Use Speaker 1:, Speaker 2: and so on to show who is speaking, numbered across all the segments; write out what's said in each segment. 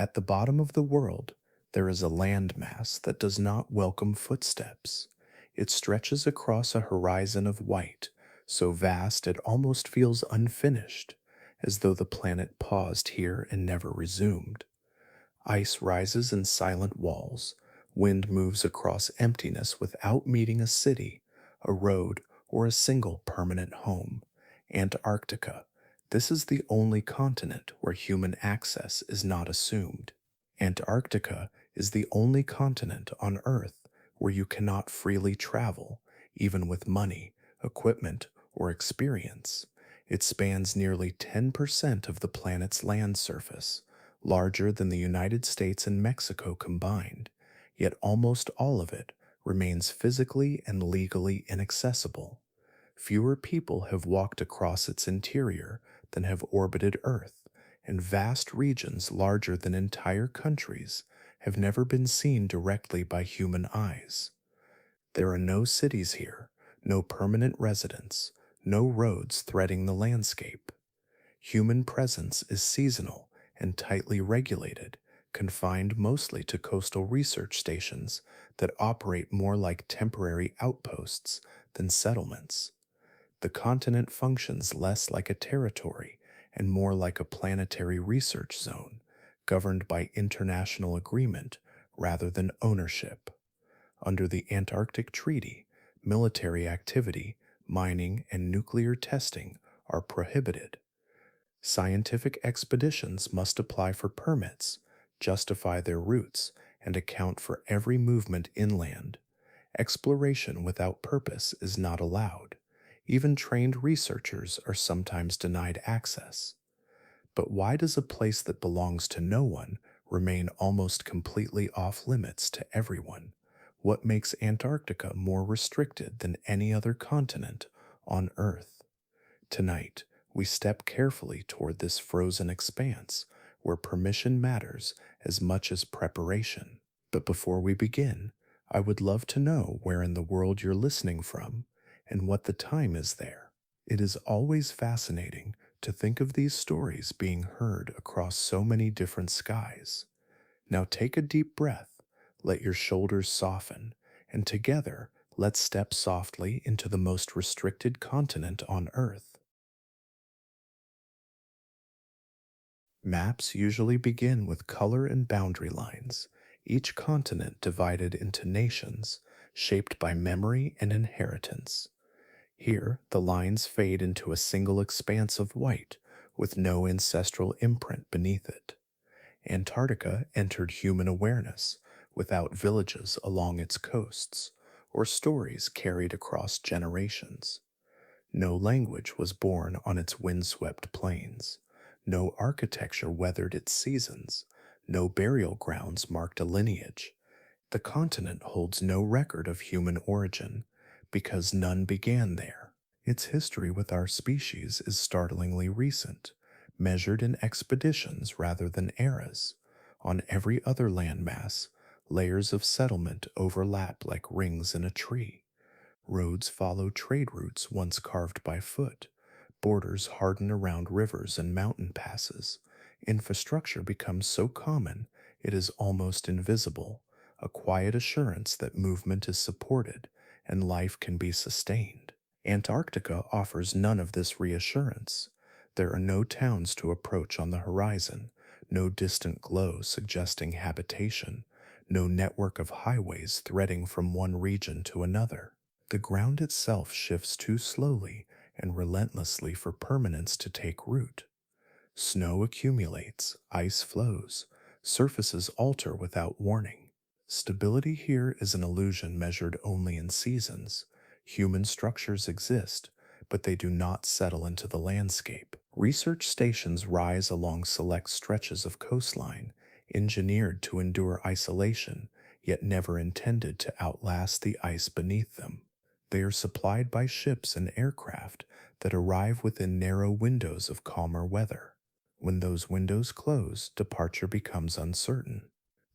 Speaker 1: At the bottom of the world, there is a landmass that does not welcome footsteps. It stretches across a horizon of white, so vast it almost feels unfinished, as though the planet paused here and never resumed. Ice rises in silent walls. Wind moves across emptiness without meeting a city, a road, or a single permanent home. Antarctica. This is the only continent where human access is not assumed. Antarctica is the only continent on Earth where you cannot freely travel, even with money, equipment, or experience. It spans nearly 10% of the planet's land surface, larger than the United States and Mexico combined, yet almost all of it remains physically and legally inaccessible. Fewer people have walked across its interior than have orbited Earth, and vast regions larger than entire countries have never been seen directly by human eyes. There are no cities here, no permanent residents, no roads threading the landscape. Human presence is seasonal and tightly regulated, confined mostly to coastal research stations that operate more like temporary outposts than settlements. The continent functions less like a territory and more like a planetary research zone, governed by international agreement rather than ownership. Under the Antarctic Treaty, military activity, mining, and nuclear testing are prohibited. Scientific expeditions must apply for permits, justify their routes, and account for every movement inland. Exploration without purpose is not allowed. Even trained researchers are sometimes denied access. But why does a place that belongs to no one remain almost completely off limits to everyone? What makes Antarctica more restricted than any other continent on Earth? Tonight, we step carefully toward this frozen expanse where permission matters as much as preparation. But before we begin, I would love to know where in the world you're listening from and what the time is there. It is always fascinating to think of these stories being heard across so many different skies. Now take a deep breath, let your shoulders soften, and together let's step softly into the most restricted continent on Earth. Maps usually begin with color and boundary lines, each continent divided into nations, shaped by memory and inheritance. Here, the lines fade into a single expanse of white, with no ancestral imprint beneath it. Antarctica entered human awareness without villages along its coasts, or stories carried across generations. No language was born on its windswept plains. No architecture weathered its seasons. No burial grounds marked a lineage. The continent holds no record of human origin because none began there. Its history with our species is startlingly recent, measured in expeditions rather than eras. On every other landmass, layers of settlement overlap like rings in a tree. Roads follow trade routes once carved by foot. Borders harden around rivers and mountain passes. Infrastructure becomes so common it is almost invisible, a quiet assurance that movement is supported and life can be sustained. Antarctica offers none of this reassurance. There are no towns to approach on the horizon, no distant glow suggesting habitation, no network of highways threading from one region to another. The ground itself shifts too slowly and relentlessly for permanence to take root. Snow accumulates, ice flows, surfaces alter without warning. Stability here is an illusion measured only in seasons. Human structures exist, but they do not settle into the landscape. Research stations rise along select stretches of coastline, engineered to endure isolation, yet never intended to outlast the ice beneath them. They are supplied by ships and aircraft that arrive within narrow windows of calmer weather. When those windows close, departure becomes uncertain.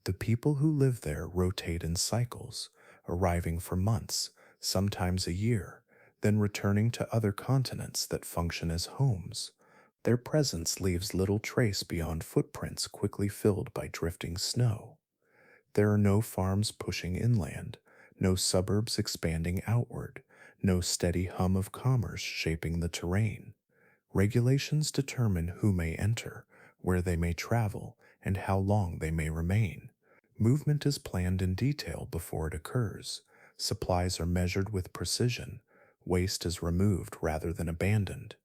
Speaker 1: The people who live there rotate in cycles, arriving for months, sometimes a year, then returning to other continents that function as homes. Their presence leaves little trace beyond footprints quickly filled by drifting snow. There are no farms pushing inland, no suburbs expanding outward, no steady hum of commerce shaping the terrain. Regulations determine who may enter, where they may travel, and how long they may remain. Movement is planned in detail before it occurs. Supplies are measured with precision. Waste is removed rather than abandoned.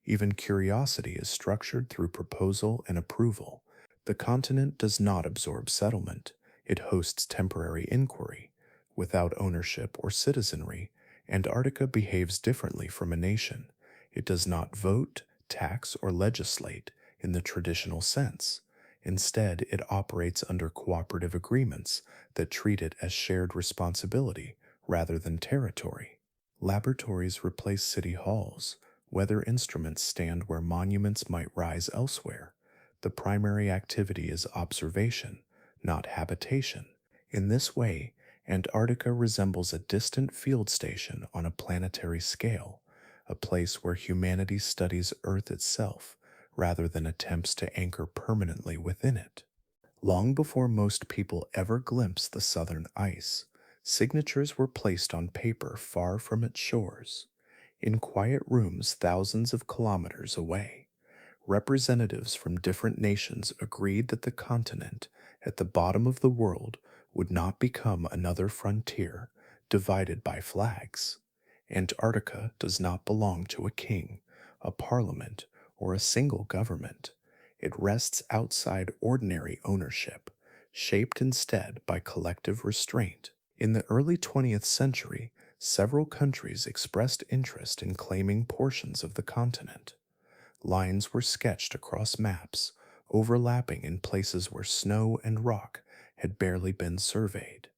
Speaker 1: Even curiosity is structured through proposal and approval. The continent does not absorb settlement, it hosts temporary inquiry. Without ownership or citizenry, Antarctica behaves differently from a nation. It does not vote, tax, or legislate in the traditional sense. Instead, it operates under cooperative agreements that treat it as shared responsibility rather than territory. Laboratories replace city halls. Weather instruments stand where monuments might rise elsewhere. The primary activity is observation, not habitation. In this way, Antarctica resembles a distant field station on a planetary scale, a place where humanity studies Earth itself rather than attempts to anchor permanently within it. Long before most people ever glimpsed the southern ice, signatures were placed on paper far from its shores, in quiet rooms thousands of kilometers away. Representatives from different nations agreed that the continent at the bottom of the world would not become another frontier divided by flags. Antarctica does not belong to a king, a parliament, or a single government. It rests outside ordinary ownership, shaped instead by collective restraint. In the early 20th century, several countries expressed interest in claiming portions of the continent. Lines were sketched across maps, overlapping in places where snow and rock had barely been surveyed.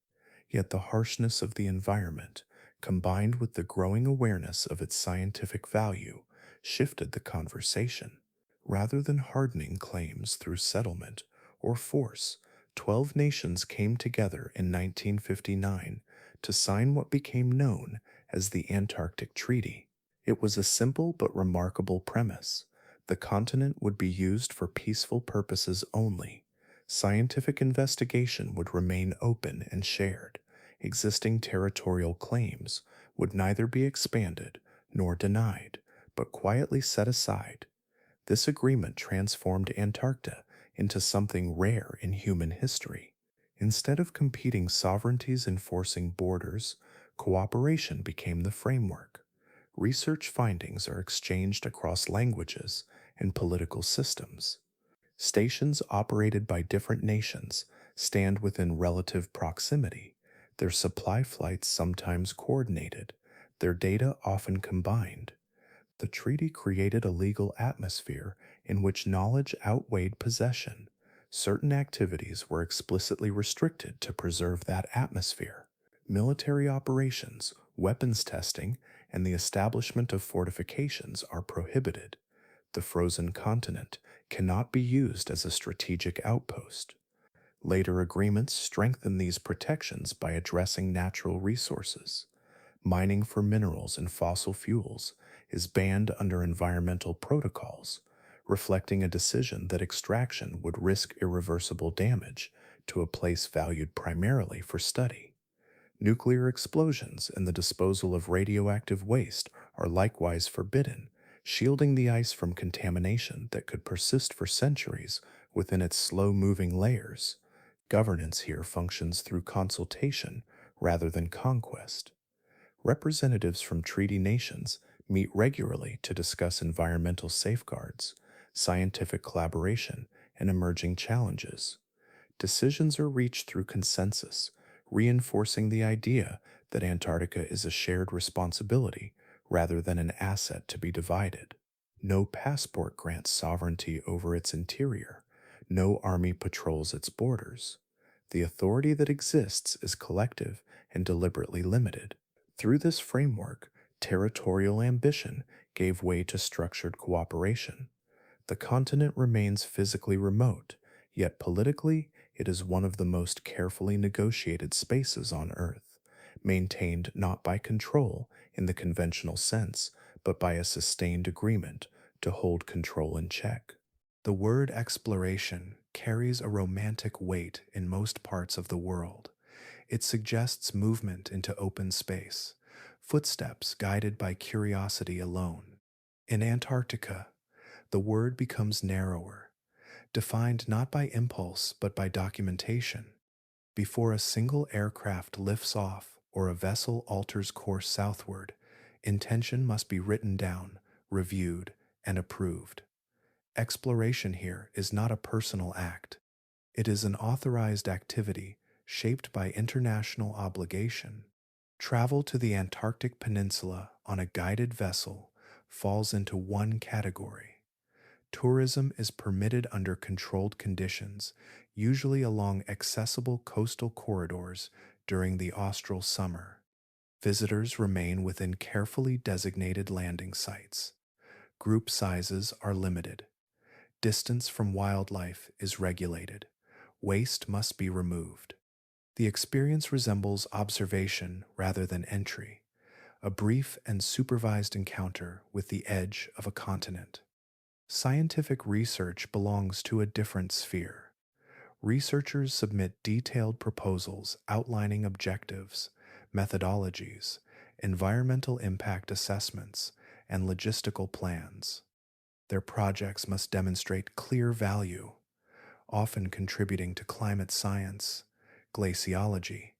Speaker 1: Yet the harshness of the environment, combined with the growing awareness of its scientific value, shifted the conversation. Rather than hardening claims through settlement or force, 12 nations came together in 1959 to sign what became known as the Antarctic Treaty. It was a simple but remarkable premise. The continent would be used for peaceful purposes only. Scientific investigation would remain open and shared. Existing territorial claims would neither be expanded nor denied, but quietly set aside. This agreement transformed Antarctica into something rare in human history. Instead of competing sovereignties enforcing borders, cooperation became the framework. Research findings are exchanged across languages and political systems. Stations operated by different nations stand within relative proximity, their supply flights sometimes coordinated, their data often combined. The treaty created a legal atmosphere in which knowledge outweighed possession. Certain activities were explicitly restricted to preserve that atmosphere. Military operations, weapons testing, and the establishment of fortifications are prohibited. The frozen continent cannot be used as a strategic outpost. Later agreements strengthen these protections by addressing natural resources. Mining for minerals and fossil fuels is banned under environmental protocols, reflecting a decision that extraction would risk irreversible damage to a place valued primarily for study. Nuclear explosions and the disposal of radioactive waste are likewise forbidden, shielding the ice from contamination that could persist for centuries within its slow moving layers. Governance here functions through consultation rather than conquest. Representatives from treaty nations meet regularly to discuss environmental safeguards, scientific collaboration, and emerging challenges. Decisions are reached through consensus, reinforcing the idea that Antarctica is a shared responsibility rather than an asset to be divided. No passport grants sovereignty over its interior. No army patrols its borders. The authority that exists is collective and deliberately limited. Through this framework, territorial ambition gave way to structured cooperation. The continent remains physically remote, yet politically it is one of the most carefully negotiated spaces on Earth, maintained not by control in the conventional sense, but by a sustained agreement to hold control in check. The word exploration carries a romantic weight in most parts of the world. It suggests movement into open space, footsteps guided by curiosity alone. In Antarctica, the word becomes narrower, defined not by impulse but by documentation. Before a single aircraft lifts off or a vessel alters course southward, intention must be written down, reviewed, and approved. Exploration here is not a personal act. It is an authorized activity shaped by international obligation. Travel to the Antarctic Peninsula on a guided vessel falls into one category. Tourism is permitted under controlled conditions, usually along accessible coastal corridors during the austral summer. Visitors remain within carefully designated landing sites. Group sizes are limited. Distance from wildlife is regulated. Waste must be removed. The experience resembles observation rather than entry, a brief and supervised encounter with the edge of a continent. Scientific research belongs to a different sphere. Researchers submit detailed proposals outlining objectives, methodologies, environmental impact assessments, and logistical plans. Their projects must demonstrate clear value, often contributing to climate science, glaciology,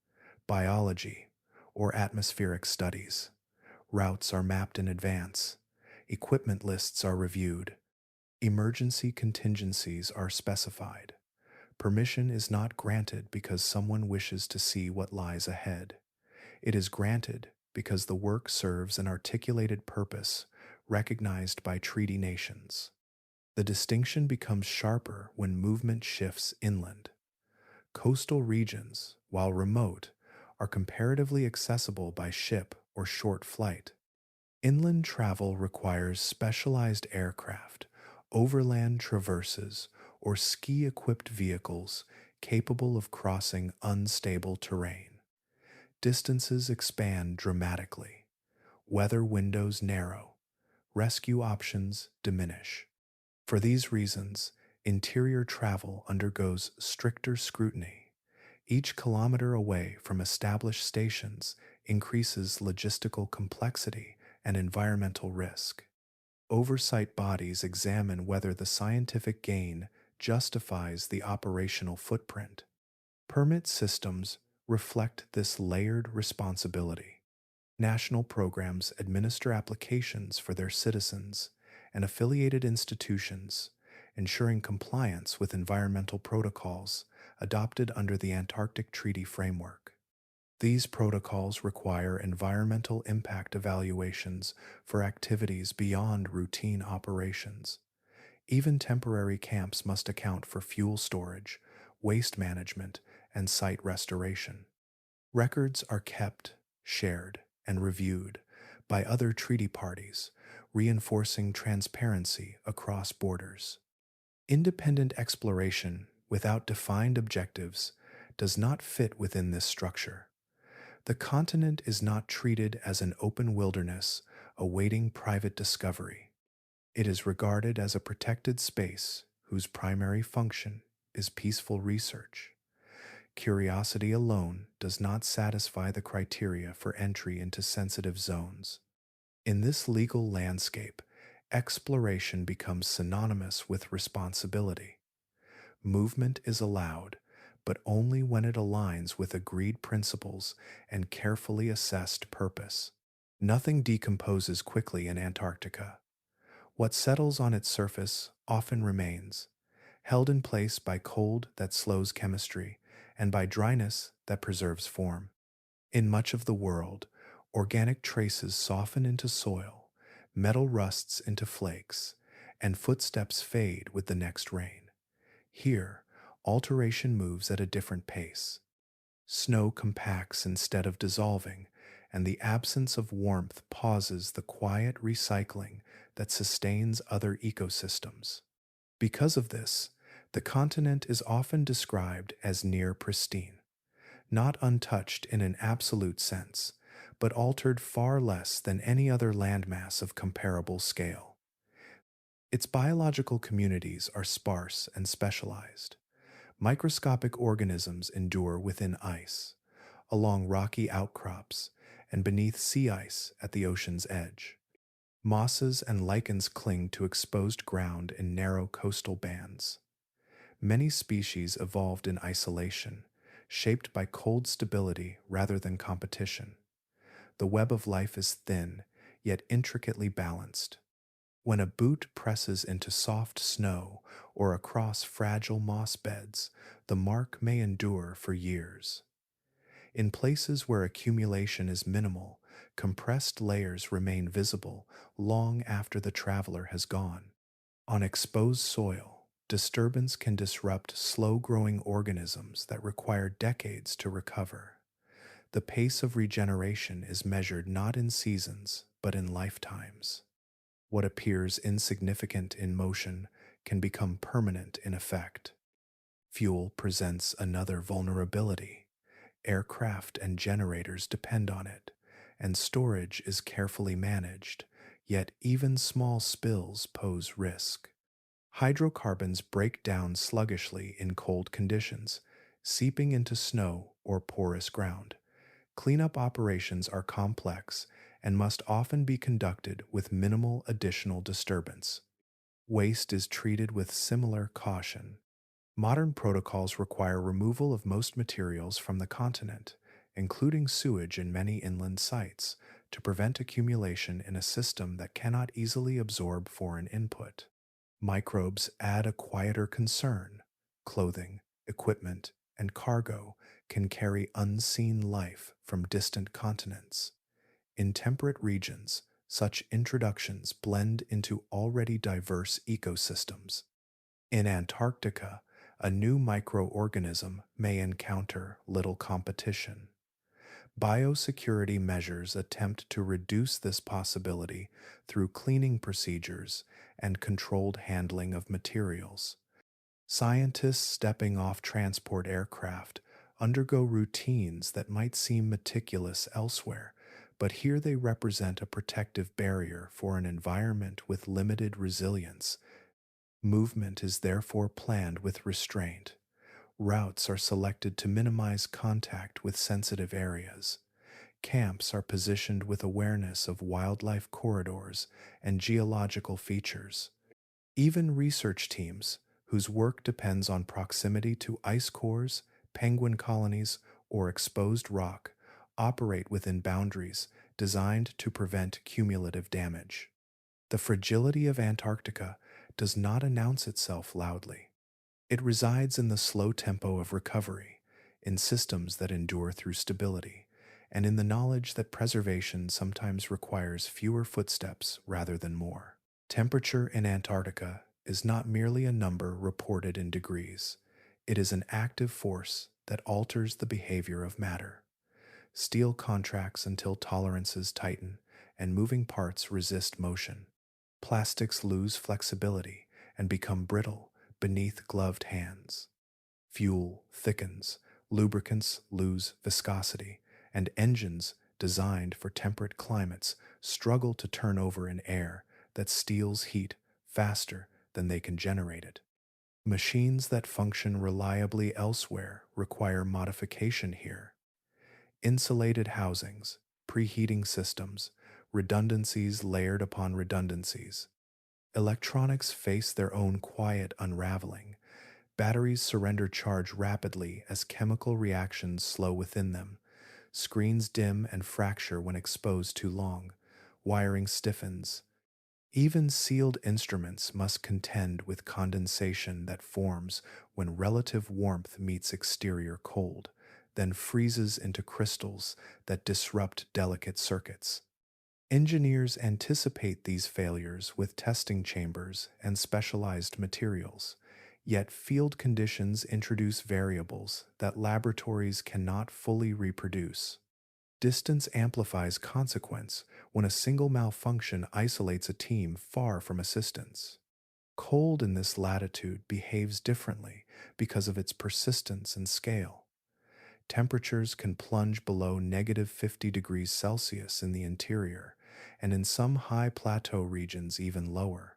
Speaker 1: biology, or atmospheric studies. Routes are mapped in advance. Equipment lists are reviewed. Emergency contingencies are specified. Permission is not granted because someone wishes to see what lies ahead. It is granted because the work serves an articulated purpose recognized by treaty nations. The distinction becomes sharper when movement shifts inland. Coastal regions, while remote, are comparatively accessible by ship or short flight. Inland travel requires specialized aircraft, overland traverses, or ski-equipped vehicles capable of crossing unstable terrain. Distances expand dramatically. Weather windows narrow. Rescue options diminish. For these reasons, interior travel undergoes stricter scrutiny. Each kilometer away from established stations increases logistical complexity and environmental risk. Oversight bodies examine whether the scientific gain justifies the operational footprint. Permit systems reflect this layered responsibility. National programs administer applications for their citizens and affiliated institutions, ensuring compliance with environmental protocols adopted under the Antarctic Treaty framework. These protocols require environmental impact evaluations for activities beyond routine operations. Even temporary camps must account for fuel storage, waste management, and site restoration. Records are kept, shared, and reviewed by other treaty parties, reinforcing transparency across borders. Independent exploration without defined objectives does not fit within this structure. The continent is not treated as an open wilderness awaiting private discovery. It is regarded as a protected space whose primary function is peaceful research. Curiosity alone does not satisfy the criteria for entry into sensitive zones. In this legal landscape, exploration becomes synonymous with responsibility. Movement is allowed, but only when it aligns with agreed principles and carefully assessed purpose. Nothing decomposes quickly in Antarctica. What settles on its surface often remains, held in place by cold that slows chemistry and by dryness that preserves form. In much of the world, organic traces soften into soil, metal rusts into flakes, and footsteps fade with the next rain. Here, alteration moves at a different pace. Snow compacts instead of dissolving, and the absence of warmth pauses the quiet recycling that sustains other ecosystems. Because of this, the continent is often described as near pristine, not untouched in an absolute sense, but altered far less than any other landmass of comparable scale. Its biological communities are sparse and specialized. Microscopic organisms endure within ice, along rocky outcrops, and beneath sea ice at the ocean's edge. Mosses and lichens cling to exposed ground in narrow coastal bands. Many species evolved in isolation, shaped by cold stability rather than competition. The web of life is thin, yet intricately balanced. When a boot presses into soft snow or across fragile moss beds, the mark may endure for years. In places where accumulation is minimal, compressed layers remain visible long after the traveler has gone. On exposed soil, disturbance can disrupt slow-growing organisms that require decades to recover. The pace of regeneration is measured not in seasons, but in lifetimes. What appears insignificant in motion can become permanent in effect. Fuel presents another vulnerability. Aircraft and generators depend on it, and storage is carefully managed, yet even small spills pose risk. Hydrocarbons break down sluggishly in cold conditions, seeping into snow or porous ground. Cleanup operations are complex and must often be conducted with minimal additional disturbance. Waste is treated with similar caution. Modern protocols require removal of most materials from the continent, including sewage in many inland sites, to prevent accumulation in a system that cannot easily absorb foreign input. Microbes add a quieter concern. Clothing, equipment, and cargo can carry unseen life from distant continents. In temperate regions, such introductions blend into already diverse ecosystems. In Antarctica, a new microorganism may encounter little competition. Biosecurity measures attempt to reduce this possibility through cleaning procedures and controlled handling of materials. Scientists stepping off transport aircraft undergo routines that might seem meticulous elsewhere, but here they represent a protective barrier for an environment with limited resilience. Movement is therefore planned with restraint. Routes are selected to minimize contact with sensitive areas. Camps are positioned with awareness of wildlife corridors and geological features. Even research teams, whose work depends on proximity to ice cores, penguin colonies, or exposed rock, operate within boundaries designed to prevent cumulative damage. The fragility of Antarctica does not announce itself loudly. It resides in the slow tempo of recovery, in systems that endure through stability, and in the knowledge that preservation sometimes requires fewer footsteps rather than more. Temperature in Antarctica is not merely a number reported in degrees. It is an active force that alters the behavior of matter. Steel contracts until tolerances tighten, and moving parts resist motion. Plastics lose flexibility and become brittle beneath gloved hands. Fuel thickens, lubricants lose viscosity, and engines designed for temperate climates struggle to turn over in air that steals heat faster than they can generate it. Machines that function reliably elsewhere require modification here. Insulated housings, preheating systems, redundancies layered upon redundancies. Electronics face their own quiet unraveling. Batteries surrender charge rapidly as chemical reactions slow within them. Screens dim and fracture when exposed too long. Wiring stiffens. Even sealed instruments must contend with condensation that forms when relative warmth meets exterior cold, then freezes into crystals that disrupt delicate circuits. Engineers anticipate these failures with testing chambers and specialized materials, yet field conditions introduce variables that laboratories cannot fully reproduce. Distance amplifies consequence when a single malfunction isolates a team far from assistance. Cold in this latitude behaves differently because of its persistence and scale. Temperatures can plunge below -50 degrees Celsius in the interior, and in some high plateau regions even lower.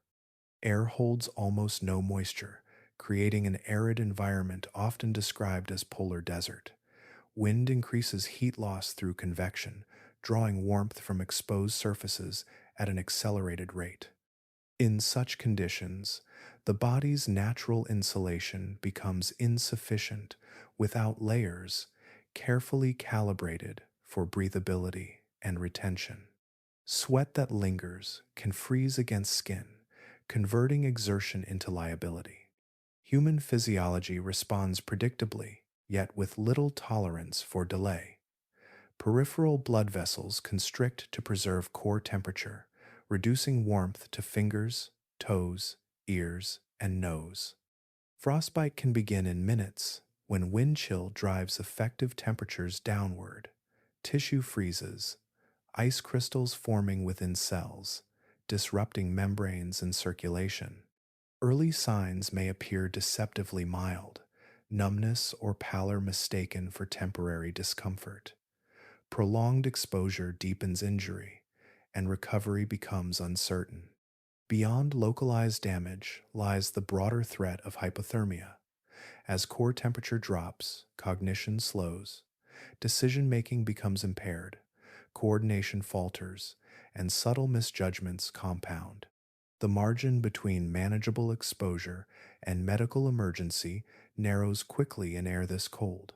Speaker 1: Air holds almost no moisture, creating an arid environment often described as polar desert. Wind increases heat loss through convection, drawing warmth from exposed surfaces at an accelerated rate. In such conditions, the body's natural insulation becomes insufficient without layers carefully calibrated for breathability and retention. Sweat that lingers can freeze against skin, converting exertion into liability. Human physiology responds predictably, yet with little tolerance for delay. Peripheral blood vessels constrict to preserve core temperature, reducing warmth to fingers, toes, ears, and nose. Frostbite can begin in minutes when wind chill drives effective temperatures downward. Tissue freezes, ice crystals forming within cells, disrupting membranes and circulation. Early signs may appear deceptively mild, numbness or pallor mistaken for temporary discomfort. Prolonged exposure deepens injury, and recovery becomes uncertain. Beyond localized damage lies the broader threat of hypothermia. As core temperature drops, cognition slows, decision making becomes impaired, coordination falters, and subtle misjudgments compound. The margin between manageable exposure and medical emergency narrows quickly in air this cold.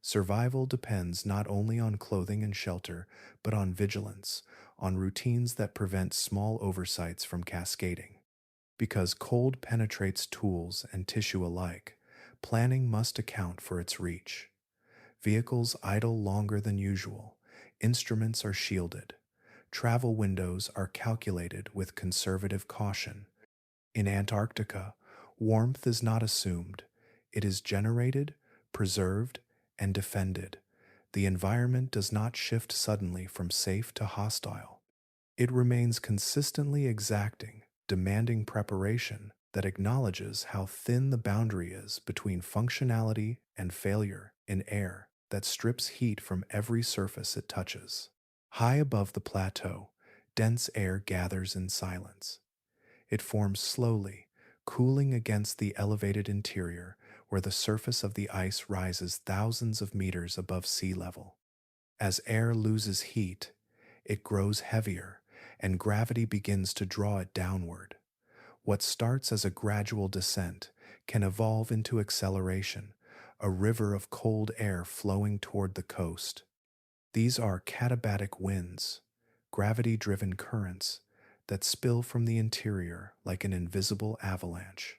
Speaker 1: Survival depends not only on clothing and shelter, but on vigilance, on routines that prevent small oversights from cascading. Because cold penetrates tools and tissue alike, planning must account for its reach. Vehicles idle longer than usual, instruments are shielded, travel windows are calculated with conservative caution. In Antarctica, warmth is not assumed, it is generated, preserved, and defended. The environment does not shift suddenly from safe to hostile. It remains consistently exacting, demanding preparation that acknowledges how thin the boundary is between functionality and failure in air that strips heat from every surface it touches. High above the plateau, dense air gathers in silence. It forms slowly, cooling against the elevated interior where the surface of the ice rises thousands of meters above sea level. As air loses heat, it grows heavier, and gravity begins to draw it downward. What starts as a gradual descent can evolve into acceleration, a river of cold air flowing toward the coast. These are catabatic winds, gravity-driven currents that spill from the interior like an invisible avalanche.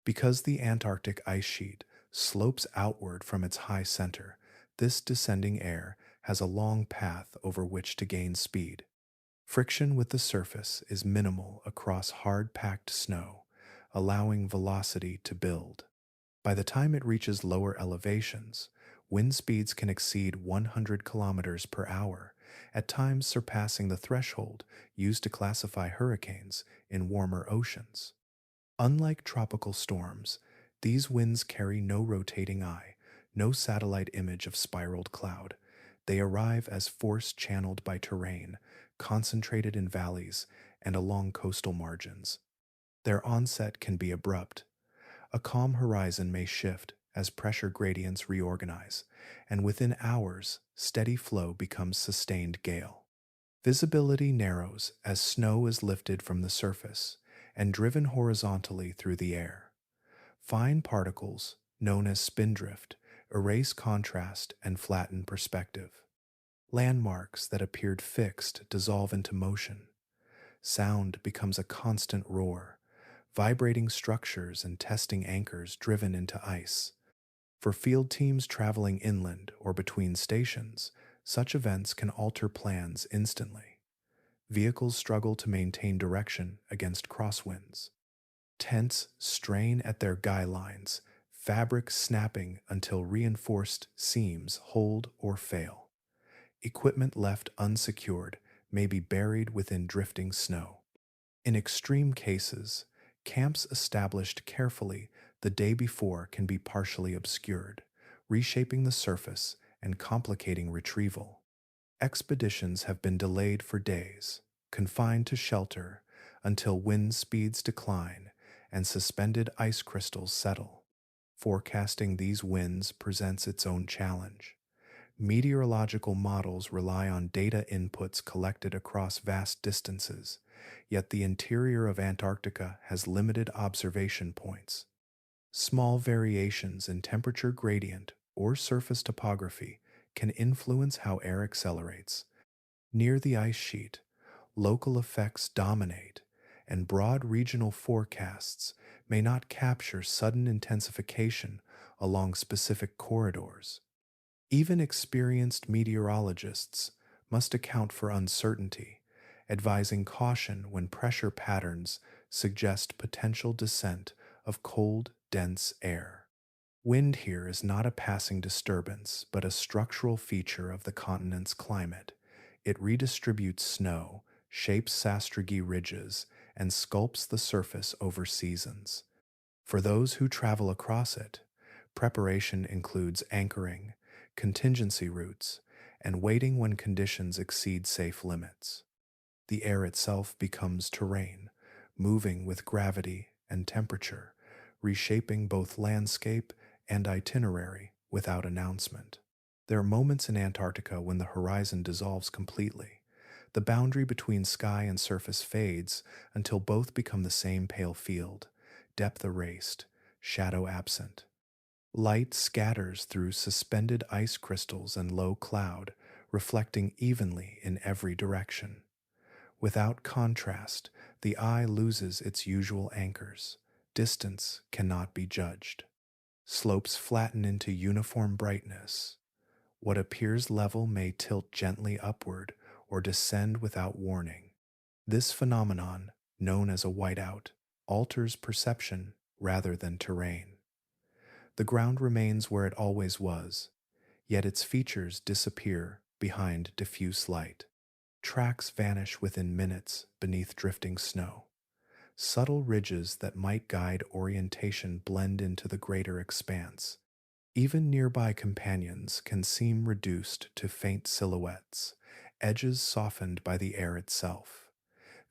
Speaker 1: Because the Antarctic ice sheet slopes outward from its high center, this descending air has a long path over which to gain speed. Friction with the surface is minimal across hard-packed snow, allowing velocity to build. By the time it reaches lower elevations, wind speeds can exceed 100 kilometers per hour, at times surpassing the threshold used to classify hurricanes in warmer oceans. Unlike tropical storms, these winds carry no rotating eye, no satellite image of spiraled cloud. They arrive as force channeled by terrain, concentrated in valleys and along coastal margins. Their onset can be abrupt. A calm horizon may shift as pressure gradients reorganize, and within hours, steady flow becomes sustained gale. Visibility narrows as snow is lifted from the surface and driven horizontally through the air. Fine particles, known as spindrift, erase contrast and flatten perspective. Landmarks that appeared fixed dissolve into motion. Sound becomes a constant roar, vibrating structures and testing anchors driven into ice. For field teams traveling inland or between stations, such events can alter plans instantly. Vehicles struggle to maintain direction against crosswinds. Tents strain at their guy lines, fabric snapping until reinforced seams hold or fail. Equipment left unsecured may be buried within drifting snow. In extreme cases, camps established carefully the day before can be partially obscured, reshaping the surface and complicating retrieval. Expeditions have been delayed for days, confined to shelter, until wind speeds decline and suspended ice crystals settle. Forecasting these winds presents its own challenge. Meteorological models rely on data inputs collected across vast distances, yet the interior of Antarctica has limited observation points. Small variations in temperature gradient or surface topography can influence how air accelerates. Near the ice sheet, local effects dominate, and broad regional forecasts may not capture sudden intensification along specific corridors. Even experienced meteorologists must account for uncertainty, advising caution when pressure patterns suggest potential descent of cold, dense air. Wind here is not a passing disturbance, but a structural feature of the continent's climate. It redistributes snow, shapes sastrugi ridges, and sculpts the surface over seasons. For those who travel across it, preparation includes anchoring, contingency routes, and waiting when conditions exceed safe limits. The air itself becomes terrain, moving with gravity and temperature, reshaping both landscape and itinerary without announcement. There are moments in Antarctica when the horizon dissolves completely. The boundary between sky and surface fades until both become the same pale field, depth erased, shadow absent. Light scatters through suspended ice crystals and low cloud, reflecting evenly in every direction. Without contrast, the eye loses its usual anchors. Distance cannot be judged. Slopes flatten into uniform brightness. What appears level may tilt gently upward or descend without warning. This phenomenon, known as a whiteout, alters perception rather than terrain. The ground remains where it always was, yet its features disappear behind diffuse light. Tracks vanish within minutes beneath drifting snow. Subtle ridges that might guide orientation blend into the greater expanse. Even nearby companions can seem reduced to faint silhouettes, edges softened by the air itself.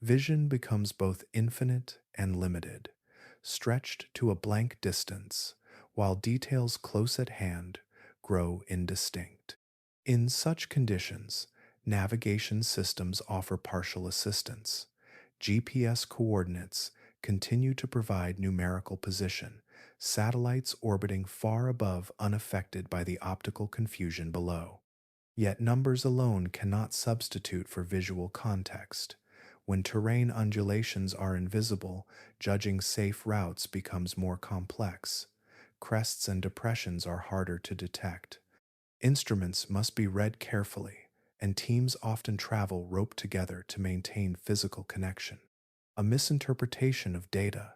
Speaker 1: Vision becomes both infinite and limited, stretched to a blank distance, while details close at hand grow indistinct. In such conditions, navigation systems offer partial assistance. GPS coordinates continue to provide numerical position, satellites orbiting far above unaffected by the optical confusion below. Yet numbers alone cannot substitute for visual context. When terrain undulations are invisible, judging safe routes becomes more complex. Crests and depressions are harder to detect. Instruments must be read carefully, and teams often travel roped together to maintain physical connection. A misinterpretation of data,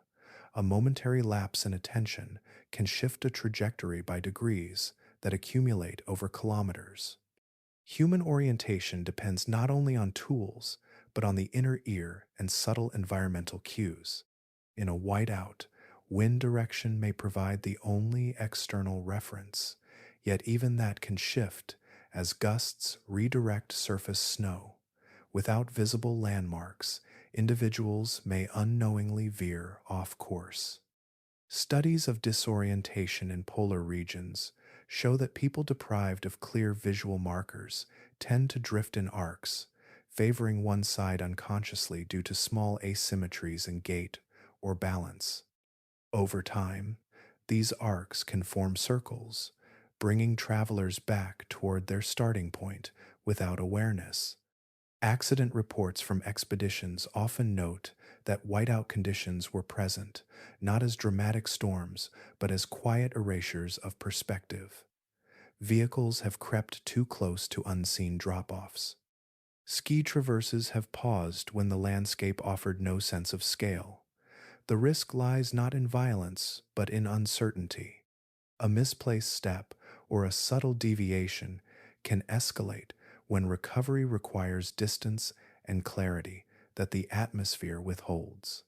Speaker 1: a momentary lapse in attention, can shift a trajectory by degrees that accumulate over kilometers. Human orientation depends not only on tools, but on the inner ear and subtle environmental cues. In a whiteout, wind direction may provide the only external reference, yet even that can shift as gusts redirect surface snow. Without visible landmarks, individuals may unknowingly veer off course. Studies of disorientation in polar regions show that people deprived of clear visual markers tend to drift in arcs, favoring one side unconsciously due to small asymmetries in gait or balance. Over time, these arcs can form circles, bringing travelers back toward their starting point without awareness. Accident reports from expeditions often note that whiteout conditions were present, not as dramatic storms, but as quiet erasures of perspective. Vehicles have crept too close to unseen drop-offs. Ski traverses have paused when the landscape offered no sense of scale. The risk lies not in violence, but in uncertainty. A misplaced step or a subtle deviation can escalate when recovery requires distance and clarity that the atmosphere withholds.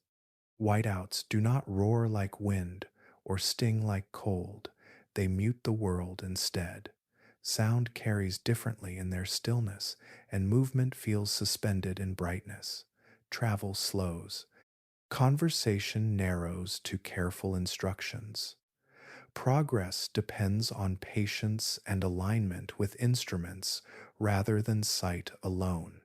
Speaker 1: Whiteouts do not roar like wind or sting like cold, they mute the world instead. Sound carries differently in their stillness, and movement feels suspended in brightness. Travel slows, Conversation narrows to careful instructions. Progress depends on patience and alignment with instruments rather than sight alone.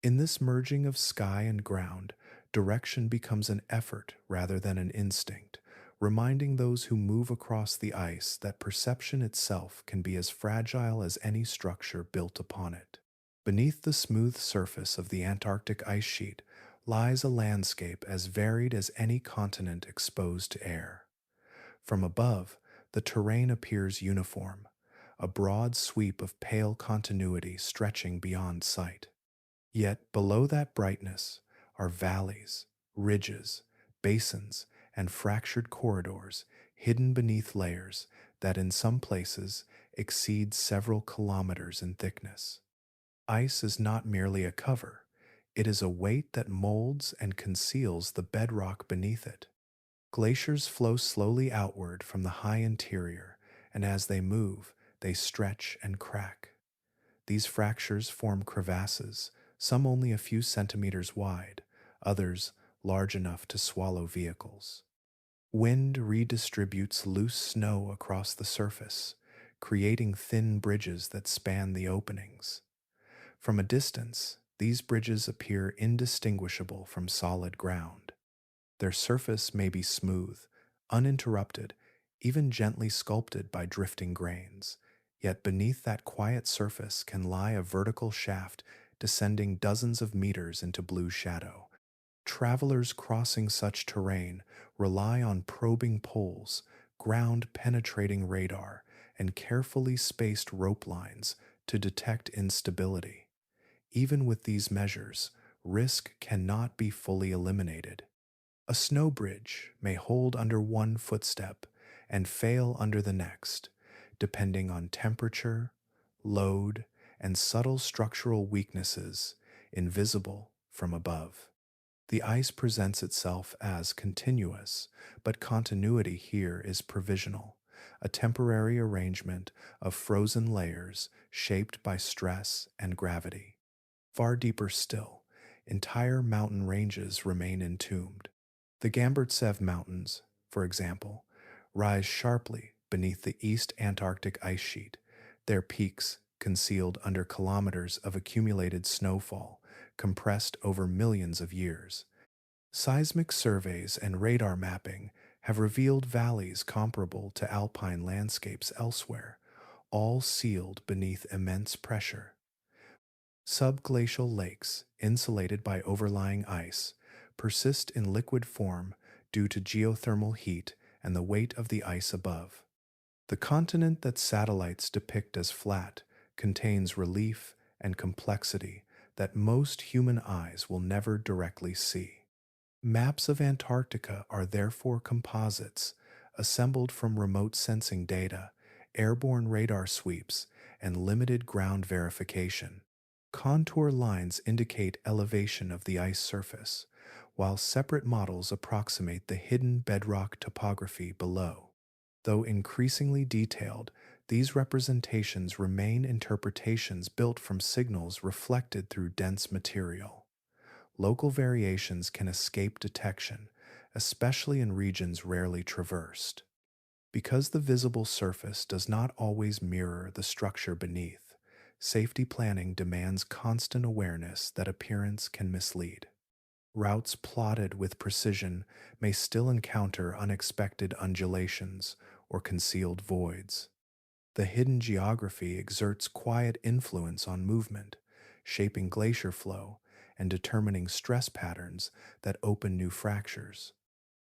Speaker 1: In this merging of sky and ground, direction becomes an effort rather than an instinct, reminding those who move across the ice that perception itself can be as fragile as any structure built upon it. Beneath the smooth surface of the Antarctic ice sheet lies a landscape as varied as any continent exposed to air. From above, the terrain appears uniform, a broad sweep of pale continuity stretching beyond sight. Yet below that brightness are valleys, ridges, basins, and fractured corridors hidden beneath layers that in some places exceed several kilometers in thickness. Ice is not merely a cover, it is a weight that molds and conceals the bedrock beneath it. Glaciers flow slowly outward from the high interior, and as they move, they stretch and crack. These fractures form crevasses, some only a few centimeters wide, others large enough to swallow vehicles. Wind redistributes loose snow across the surface, creating thin bridges that span the openings. From a distance, these bridges appear indistinguishable from solid ground. Their surface may be smooth, uninterrupted, even gently sculpted by drifting grains, yet beneath that quiet surface can lie a vertical shaft descending dozens of meters into blue shadow. Travelers crossing such terrain rely on probing poles, ground-penetrating radar, and carefully spaced rope lines to detect instability. Even with these measures, risk cannot be fully eliminated. A snow bridge may hold under one footstep and fail under the next, depending on temperature, load, and subtle structural weaknesses invisible from above. The ice presents itself as continuous, but continuity here is provisional, a temporary arrangement of frozen layers shaped by stress and gravity. Far deeper still, entire mountain ranges remain entombed. The Gamburtsev Mountains, for example, rise sharply beneath the East Antarctic ice sheet, their peaks concealed under kilometers of accumulated snowfall compressed over millions of years. Seismic surveys and radar mapping have revealed valleys comparable to alpine landscapes elsewhere, all sealed beneath immense pressure. Subglacial lakes, insulated by overlying ice, persist in liquid form due to geothermal heat and the weight of the ice above. The continent that satellites depict as flat contains relief and complexity that most human eyes will never directly see. Maps of Antarctica are therefore composites, assembled from remote sensing data, airborne radar sweeps, and limited ground verification. Contour lines indicate elevation of the ice surface, while separate models approximate the hidden bedrock topography below. Though increasingly detailed, these representations remain interpretations built from signals reflected through dense material. Local variations can escape detection, especially in regions rarely traversed. Because the visible surface does not always mirror the structure beneath, safety planning demands constant awareness that appearance can mislead. Routes plotted with precision may still encounter unexpected undulations or concealed voids. The hidden geography exerts quiet influence on movement, shaping glacier flow and determining stress patterns that open new fractures.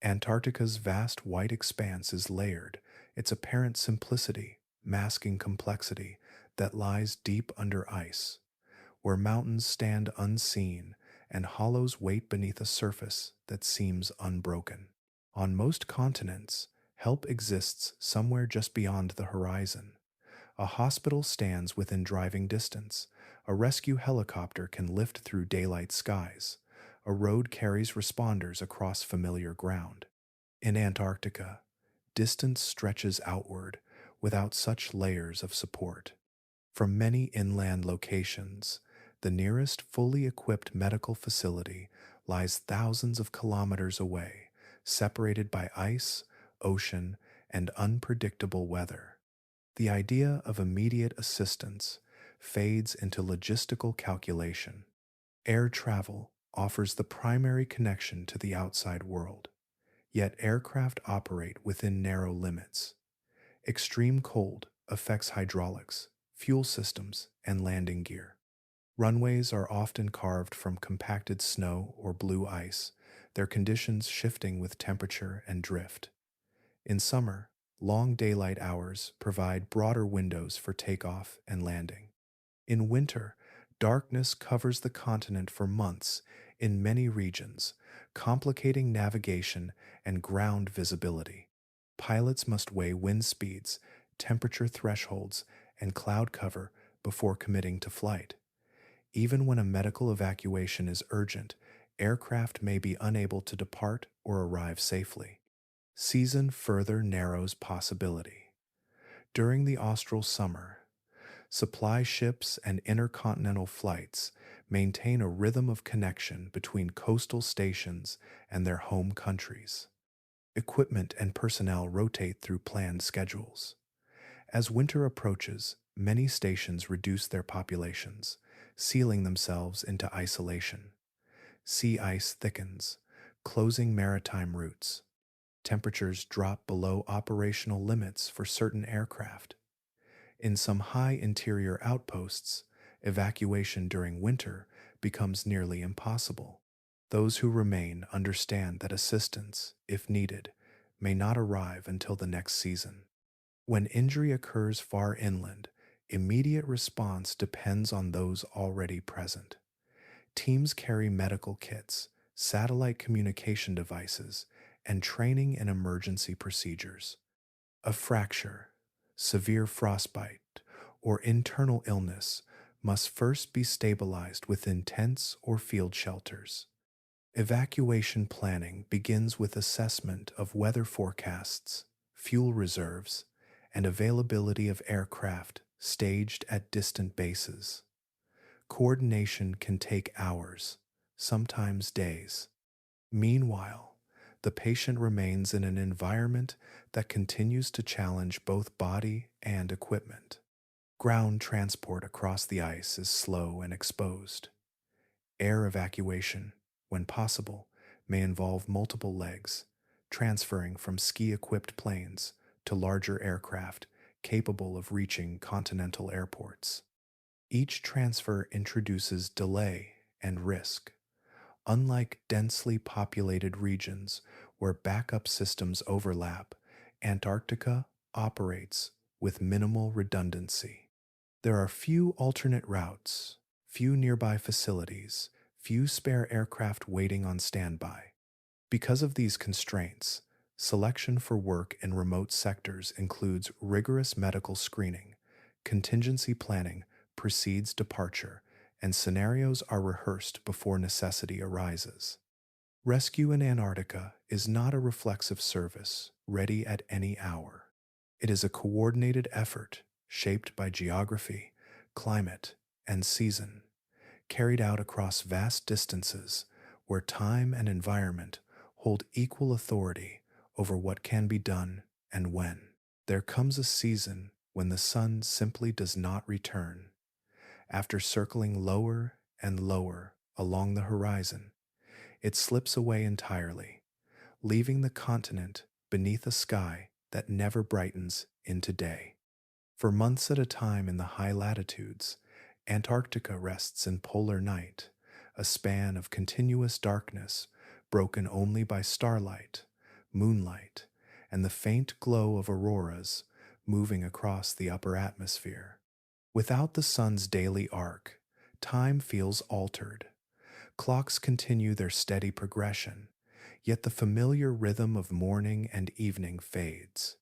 Speaker 1: Antarctica's vast white expanse is layered, its apparent simplicity masking complexity that lies deep under ice, where mountains stand unseen and hollows wait beneath a surface that seems unbroken. On most continents, help exists somewhere just beyond the horizon. A hospital stands within driving distance. A rescue helicopter can lift through daylight skies. A road carries responders across familiar ground. In Antarctica, distance stretches outward without such layers of support. From many inland locations, the nearest fully equipped medical facility lies thousands of kilometers away, separated by ice, ocean, and unpredictable weather. The idea of immediate assistance fades into logistical calculation. Air travel offers the primary connection to the outside world, yet aircraft operate within narrow limits. Extreme cold affects hydraulics, fuel systems, and landing gear. Runways are often carved from compacted snow or blue ice, their conditions shifting with temperature and drift. In summer, long daylight hours provide broader windows for takeoff and landing. In winter, darkness covers the continent for months in many regions, complicating navigation and ground visibility. Pilots must weigh wind speeds, temperature thresholds, and cloud cover before committing to flight. Even when a medical evacuation is urgent, aircraft may be unable to depart or arrive safely. Season further narrows possibility. During the austral summer, supply ships and intercontinental flights maintain a rhythm of connection between coastal stations and their home countries. Equipment and personnel rotate through planned schedules. As winter approaches, many stations reduce their populations, sealing themselves into isolation. Sea ice thickens, closing maritime routes. Temperatures drop below operational limits for certain aircraft. In some high interior outposts, evacuation during winter becomes nearly impossible. Those who remain understand that assistance, if needed, may not arrive until the next season. When injury occurs far inland, immediate response depends on those already present. Teams carry medical kits, satellite communication devices, and training in emergency procedures. A fracture, severe frostbite, or internal illness must first be stabilized within tents or field shelters. Evacuation planning begins with assessment of weather forecasts, fuel reserves, and availability of aircraft staged at distant bases. Coordination can take hours, sometimes days. Meanwhile, the patient remains in an environment that continues to challenge both body and equipment. Ground transport across the ice is slow and exposed. Air evacuation, when possible, may involve multiple legs, transferring from ski-equipped planes to larger aircraft capable of reaching continental airports. Each transfer introduces delay and risk. Unlike densely populated regions where backup systems overlap, Antarctica operates with minimal redundancy. There are few alternate routes, few nearby facilities, few spare aircraft waiting on standby. Because of these constraints, selection for work in remote sectors includes rigorous medical screening, contingency planning precedes departure, and scenarios are rehearsed before necessity arises. Rescue in Antarctica is not a reflexive service ready at any hour. It is a coordinated effort shaped by geography, climate, and season, carried out across vast distances where time and environment hold equal authority over what can be done and when. There comes a season when the sun simply does not return. After circling lower and lower along the horizon, it slips away entirely, leaving the continent beneath a sky that never brightens into day. For months at a time in the high latitudes, Antarctica rests in polar night, a span of continuous darkness broken only by starlight, moonlight, and the faint glow of auroras moving across the upper atmosphere. Without the sun's daily arc, time feels altered. Clocks continue their steady progression, yet the familiar rhythm of morning and evening fades.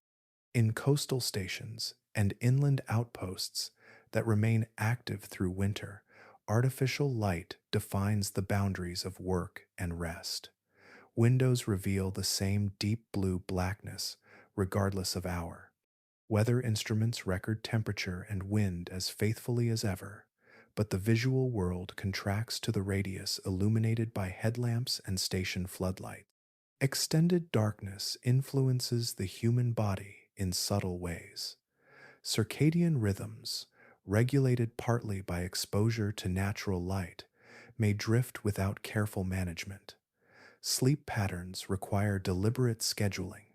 Speaker 1: In coastal stations and inland outposts that remain active through winter, artificial light defines the boundaries of work and rest. Windows reveal the same deep blue blackness regardless of hour. Weather instruments record temperature and wind as faithfully as ever, but the visual world contracts to the radius illuminated by headlamps and station floodlights. Extended darkness influences the human body in subtle ways. Circadian rhythms, regulated partly by exposure to natural light, may drift without careful management. Sleep patterns require deliberate scheduling.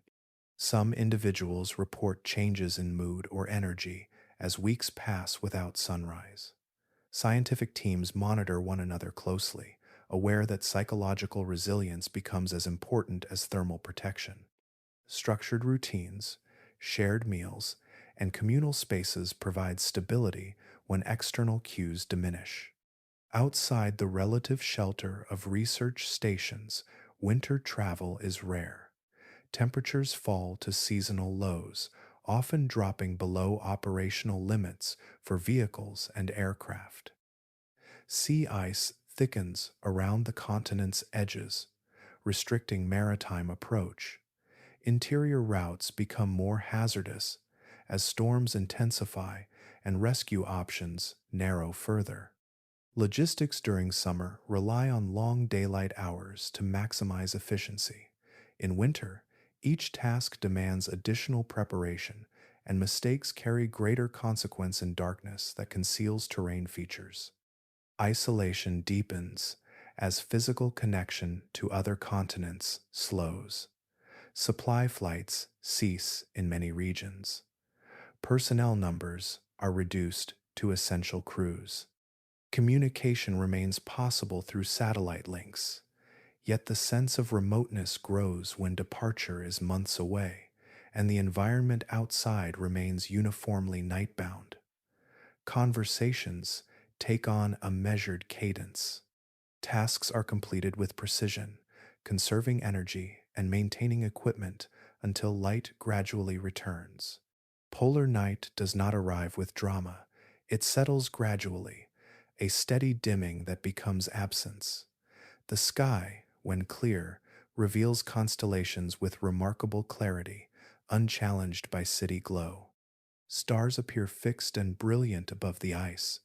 Speaker 1: Some individuals report changes in mood or energy as weeks pass without sunrise. Scientific teams monitor one another closely, aware that psychological resilience becomes as important as thermal protection. Structured routines, shared meals, and communal spaces provide stability when external cues diminish. Outside the relative shelter of research stations, winter travel is rare. Temperatures fall to seasonal lows, often dropping below operational limits for vehicles and aircraft. Sea ice thickens around the continent's edges, restricting maritime approach. Interior routes become more hazardous as storms intensify and rescue options narrow further. Logistics during summer rely on long daylight hours to maximize efficiency. In winter, each task demands additional preparation, and mistakes carry greater consequence in darkness that conceals terrain features. Isolation deepens as physical connection to other continents slows. Supply flights cease in many regions. Personnel numbers are reduced to essential crews. Communication remains possible through satellite links, yet the sense of remoteness grows when departure is months away and the environment outside remains uniformly nightbound. Conversations take on a measured cadence. Tasks are completed with precision, conserving energy and maintaining equipment until light gradually returns. Polar night does not arrive with drama, it settles gradually, a steady dimming that becomes absence. The sky, when clear, reveals constellations with remarkable clarity, unchallenged by city glow. Stars appear fixed and brilliant above the ice,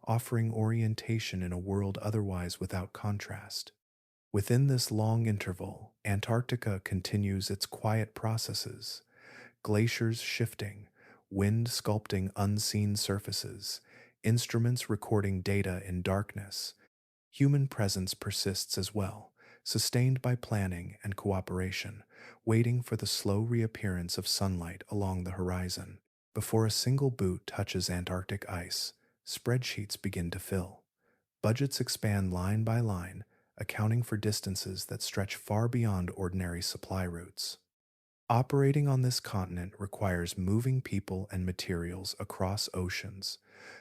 Speaker 1: offering orientation in a world otherwise without contrast. Within this long interval, Antarctica continues its quiet processes, glaciers shifting, wind sculpting unseen surfaces, instruments recording data in darkness. Human presence persists as well, sustained by planning and cooperation, waiting for the slow reappearance of sunlight along the horizon. Before a single boot touches Antarctic ice, spreadsheets begin to fill. Budgets expand line by line, accounting for distances that stretch far beyond ordinary supply routes. Operating on this continent requires moving people and materials across oceans,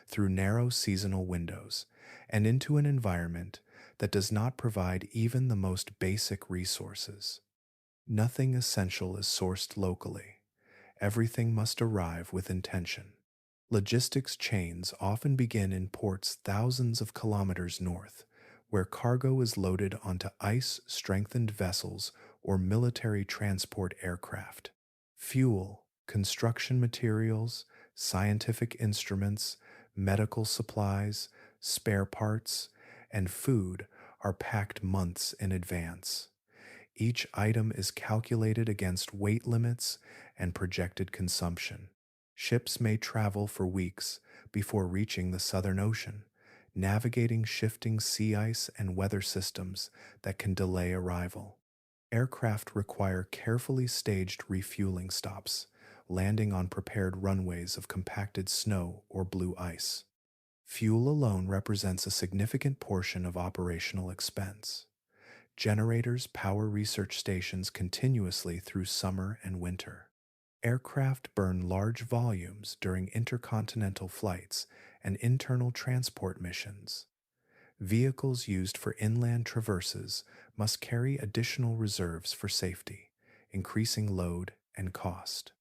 Speaker 1: through narrow seasonal windows, and into an environment that does not provide even the most basic resources. Nothing essential is sourced locally. Everything must arrive with intention. Logistics chains often begin in ports thousands of kilometers north, where cargo is loaded onto ice-strengthened vessels or military transport aircraft. Fuel, construction materials, scientific instruments, medical supplies, spare parts, and food are packed months in advance. Each item is calculated against weight limits and projected consumption. Ships may travel for weeks before reaching the Southern Ocean, navigating shifting sea ice and weather systems that can delay arrival. Aircraft require carefully staged refueling stops, landing on prepared runways of compacted snow or blue ice. Fuel alone represents a significant portion of operational expense. Generators power research stations continuously through summer and winter. Aircraft burn large volumes during intercontinental flights and internal transport missions. Vehicles used for inland traverses must carry additional reserves for safety, increasing load and cost.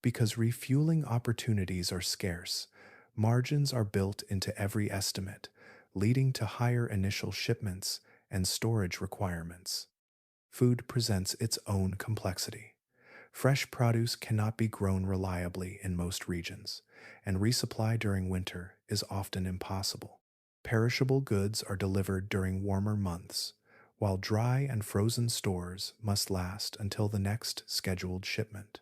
Speaker 1: Because refueling opportunities are scarce, margins are built into every estimate, leading to higher initial shipments and storage requirements. Food presents its own complexity. Fresh produce cannot be grown reliably in most regions, and resupply during winter is often impossible. Perishable goods are delivered during warmer months, while dry and frozen stores must last until the next scheduled shipment.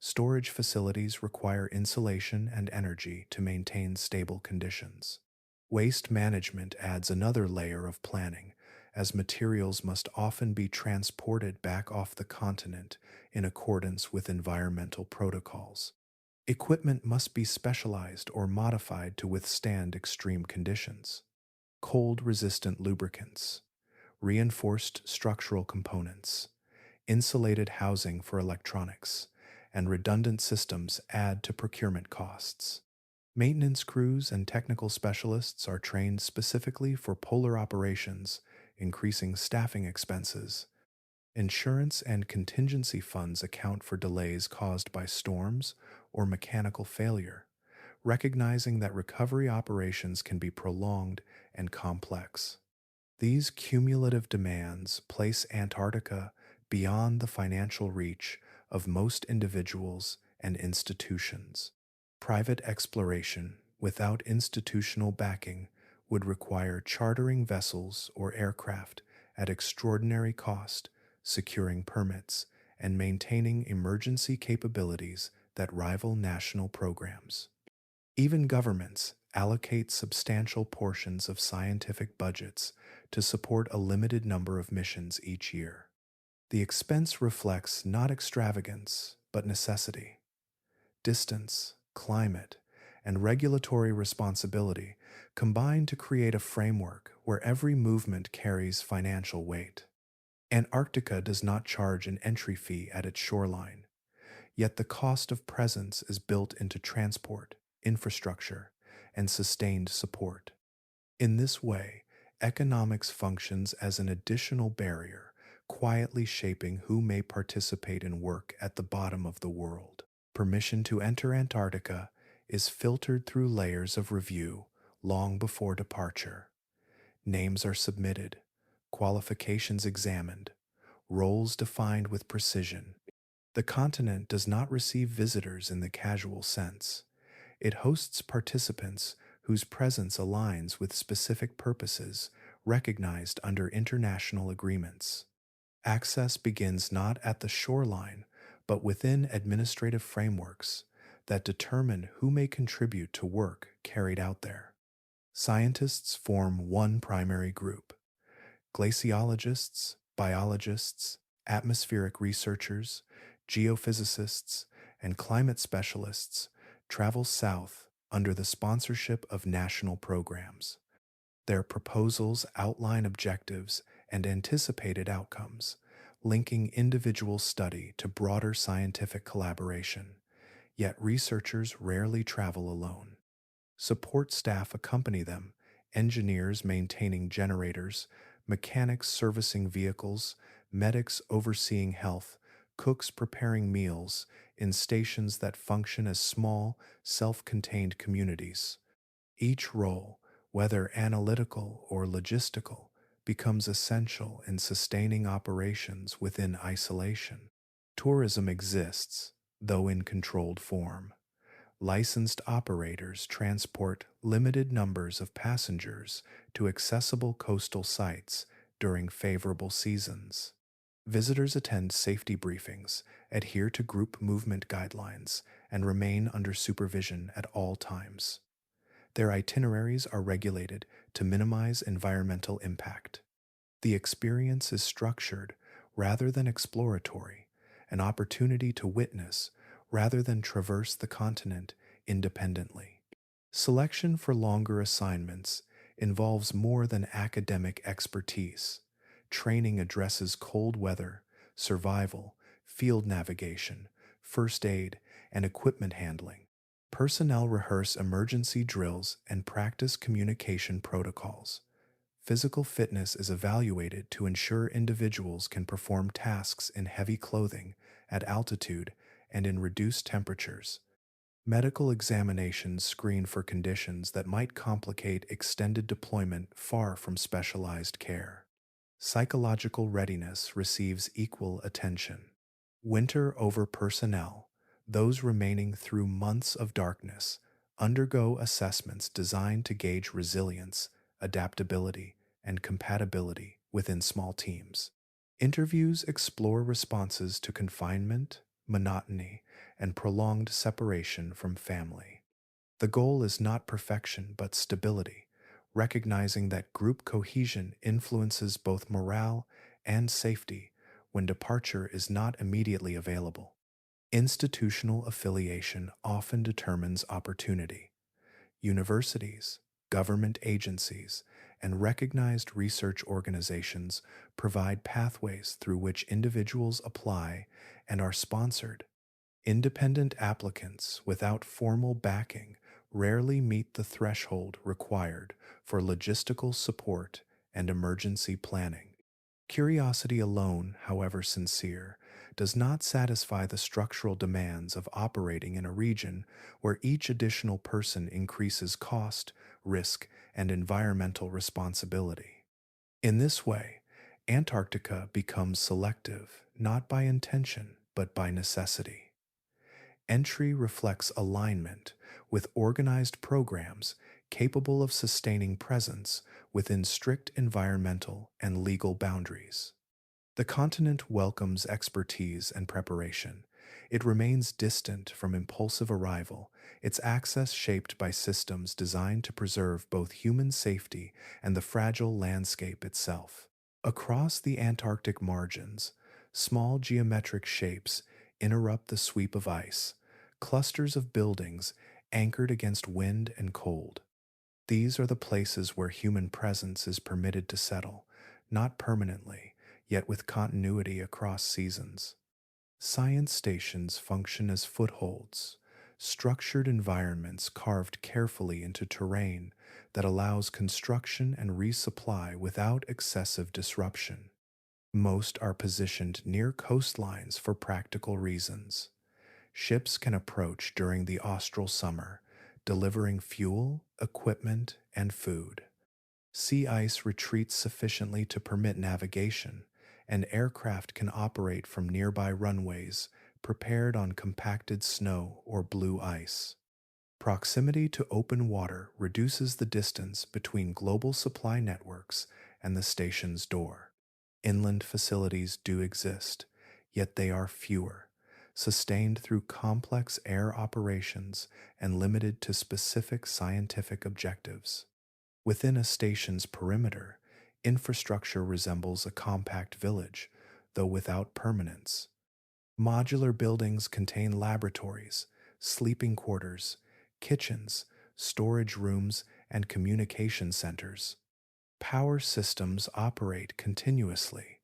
Speaker 1: Storage facilities require insulation and energy to maintain stable conditions. Waste management adds another layer of planning, as materials must often be transported back off the continent in accordance with environmental protocols. Equipment must be specialized or modified to withstand extreme conditions. Cold resistant lubricants, reinforced structural components, insulated housing for electronics, and redundant systems add to procurement costs. Maintenance crews and technical specialists are trained specifically for polar operations, increasing staffing expenses. Insurance and contingency funds account for delays caused by storms or mechanical failure, recognizing that recovery operations can be prolonged and complex. These cumulative demands place Antarctica beyond the financial reach of most individuals and institutions. Private exploration without institutional backing would require chartering vessels or aircraft at extraordinary cost, securing permits, and maintaining emergency capabilities that rival national programs. Even governments allocate substantial portions of scientific budgets to support a limited number of missions each year. The expense reflects not extravagance, but necessity. Distance, climate, and regulatory responsibility combine to create a framework where every movement carries financial weight. Antarctica does not charge an entry fee at its shoreline, yet the cost of presence is built into transport, infrastructure, and sustained support. In this way, economics functions as an additional barrier, quietly shaping who may participate in work at the bottom of the world. Permission to enter Antarctica is filtered through layers of review long before departure. Names are submitted, qualifications examined, roles defined with precision. The continent does not receive visitors in the casual sense. It hosts participants whose presence aligns with specific purposes recognized under international agreements. Access begins not at the shoreline, but within administrative frameworks that determine who may contribute to work carried out there. Scientists form one primary group. Glaciologists, biologists, atmospheric researchers, geophysicists, and climate specialists travel south under the sponsorship of national programs. Their proposals outline objectives and anticipated outcomes, linking individual study to broader scientific collaboration. Yet researchers rarely travel alone. Support staff accompany them, engineers maintaining generators, mechanics servicing vehicles, medics overseeing health, cooks preparing meals in stations that function as small, self-contained communities. Each role, whether analytical or logistical, becomes essential in sustaining operations within isolation. Tourism exists, though in controlled form. Licensed operators transport limited numbers of passengers to accessible coastal sites during favorable seasons. Visitors attend safety briefings, adhere to group movement guidelines, and remain under supervision at all times. Their itineraries are regulated to minimize environmental impact. The experience is structured rather than exploratory, an opportunity to witness rather than traverse the continent independently. Selection for longer assignments involves more than academic expertise. Training addresses cold weather, survival, field navigation, first aid, and equipment handling. Personnel rehearse emergency drills and practice communication protocols. Physical fitness is evaluated to ensure individuals can perform tasks in heavy clothing, at altitude, and in reduced temperatures. Medical examinations screen for conditions that might complicate extended deployment far from specialized care. Psychological readiness receives equal attention. Winter over personnel, those remaining through months of darkness, undergo assessments designed to gauge resilience, adaptability, and compatibility within small teams. Interviews explore responses to confinement, monotony, and prolonged separation from family. The goal is not perfection but stability, recognizing that group cohesion influences both morale and safety when departure is not immediately available. Institutional affiliation often determines opportunity. Universities, government agencies, and recognized research organizations provide pathways through which individuals apply and are sponsored. Independent applicants without formal backing rarely meet the threshold required for logistical support and emergency planning. Curiosity alone, however sincere, does not satisfy the structural demands of operating in a region where each additional person increases cost, risk, and environmental responsibility. In this way, Antarctica becomes selective not by intention but by necessity. Entry reflects alignment with organized programs capable of sustaining presence within strict environmental and legal boundaries. The continent welcomes expertise and preparation. It remains distant from impulsive arrival, its access shaped by systems designed to preserve both human safety and the fragile landscape itself. Across the Antarctic margins, small geometric shapes interrupt the sweep of ice, clusters of buildings anchored against wind and cold. These are the places where human presence is permitted to settle, not permanently, yet with continuity across seasons. Science stations function as footholds, structured environments carved carefully into terrain that allows construction and resupply without excessive disruption. Most are positioned near coastlines for practical reasons. Ships can approach during the austral summer, delivering fuel, equipment, and food. Sea ice retreats sufficiently to permit navigation, and aircraft can operate from nearby runways prepared on compacted snow or blue ice. Proximity to open water reduces the distance between global supply networks and the station's door. Inland facilities do exist, yet they are fewer, sustained through complex air operations and limited to specific scientific objectives. Within a station's perimeter, infrastructure resembles a compact village, though without permanence. Modular buildings contain laboratories, sleeping quarters, kitchens, storage rooms, and communication centers. Power systems operate continuously,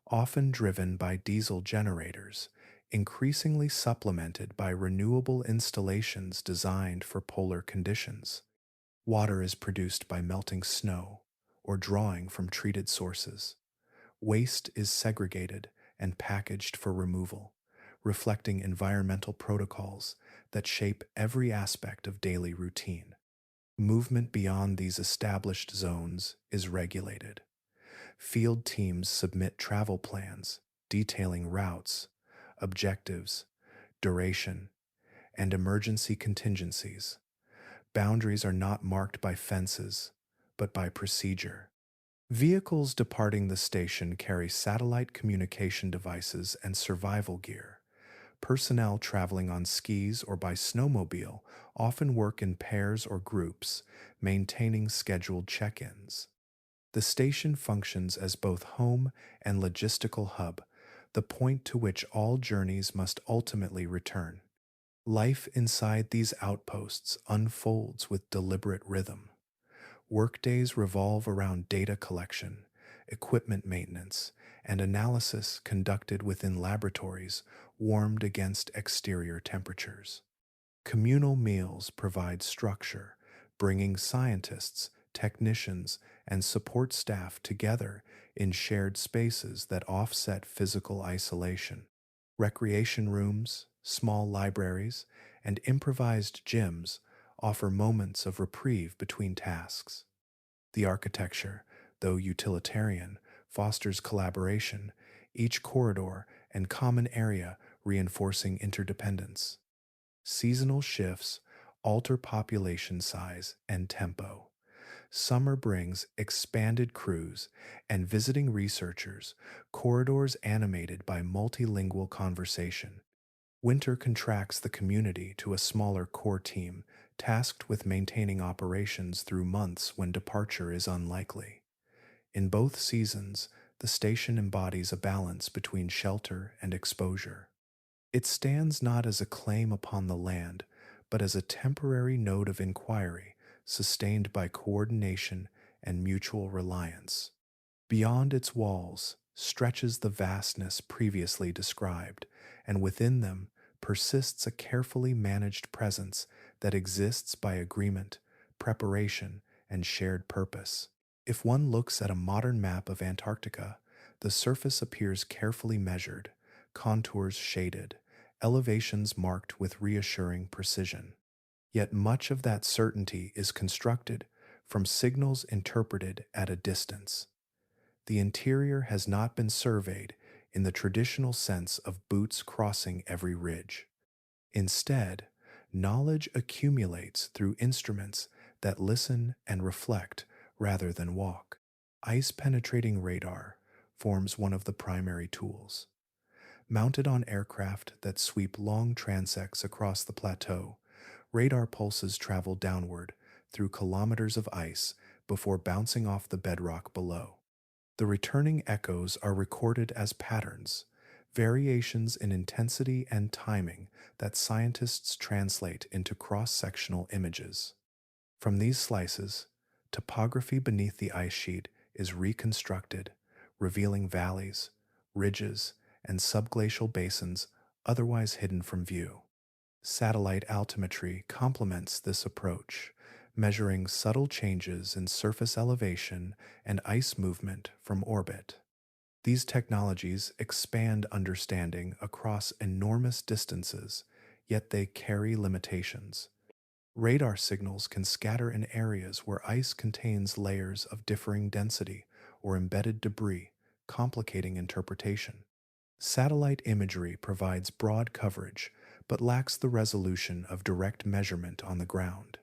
Speaker 1: often driven by diesel generators, increasingly supplemented by renewable installations designed for polar conditions. Water is produced by melting snow or drawing from treated sources. Waste is segregated and packaged for removal, reflecting environmental protocols that shape every aspect of daily routine. Movement beyond these established zones is regulated. Field teams submit travel plans detailing routes, objectives, duration, and emergency contingencies. Boundaries are not marked by fences, but by procedure. Vehicles departing the station carry satellite communication devices and survival gear. Personnel traveling on skis or by snowmobile often work in pairs or groups, maintaining scheduled check-ins. The station functions as both home and logistical hub, the point to which all journeys must ultimately return. Life inside these outposts unfolds with deliberate rhythm. Workdays revolve around data collection, equipment maintenance, and analysis conducted within laboratories warmed against exterior temperatures. Communal meals provide structure, bringing scientists, technicians, and support staff together in shared spaces that offset physical isolation. Recreation rooms, small libraries, and improvised gyms offer moments of reprieve between tasks. The architecture, though utilitarian, fosters collaboration, each corridor and common area reinforcing interdependence. Seasonal shifts alter population size and tempo. Summer brings expanded crews and visiting researchers, corridors animated by multilingual conversation. Winter contracts the community to a smaller core team tasked with maintaining operations through months when departure is unlikely. In both seasons, the station embodies a balance between shelter and exposure. It stands not as a claim upon the land, but as a temporary node of inquiry sustained by coordination and mutual reliance. Beyond its walls stretches the vastness previously described, and within them persists a carefully managed presence that exists by agreement, preparation, and shared purpose. If one looks at a modern map of Antarctica, the surface appears carefully measured, contours shaded, elevations marked with reassuring precision. Yet much of that certainty is constructed from signals interpreted at a distance. The interior has not been surveyed in the traditional sense of boots crossing every ridge. Instead, knowledge accumulates through instruments that listen and reflect rather than walk. Ice penetrating radar forms one of the primary tools. Mounted on aircraft that sweep long transects across the plateau, radar pulses travel downward through kilometers of ice before bouncing off the bedrock below. The returning echoes are recorded as patterns, variations in intensity and timing that scientists translate into cross sectional images. From these slices, topography beneath the ice sheet is reconstructed, revealing valleys, ridges, and subglacial basins otherwise hidden from view. Satellite altimetry complements this approach, measuring subtle changes in surface elevation and ice movement from orbit. These technologies expand understanding across enormous distances, yet they carry limitations. Radar signals can scatter in areas where ice contains layers of differing density or embedded debris, complicating interpretation. Satellite imagery provides broad coverage, but lacks the resolution of direct measurement on the ground.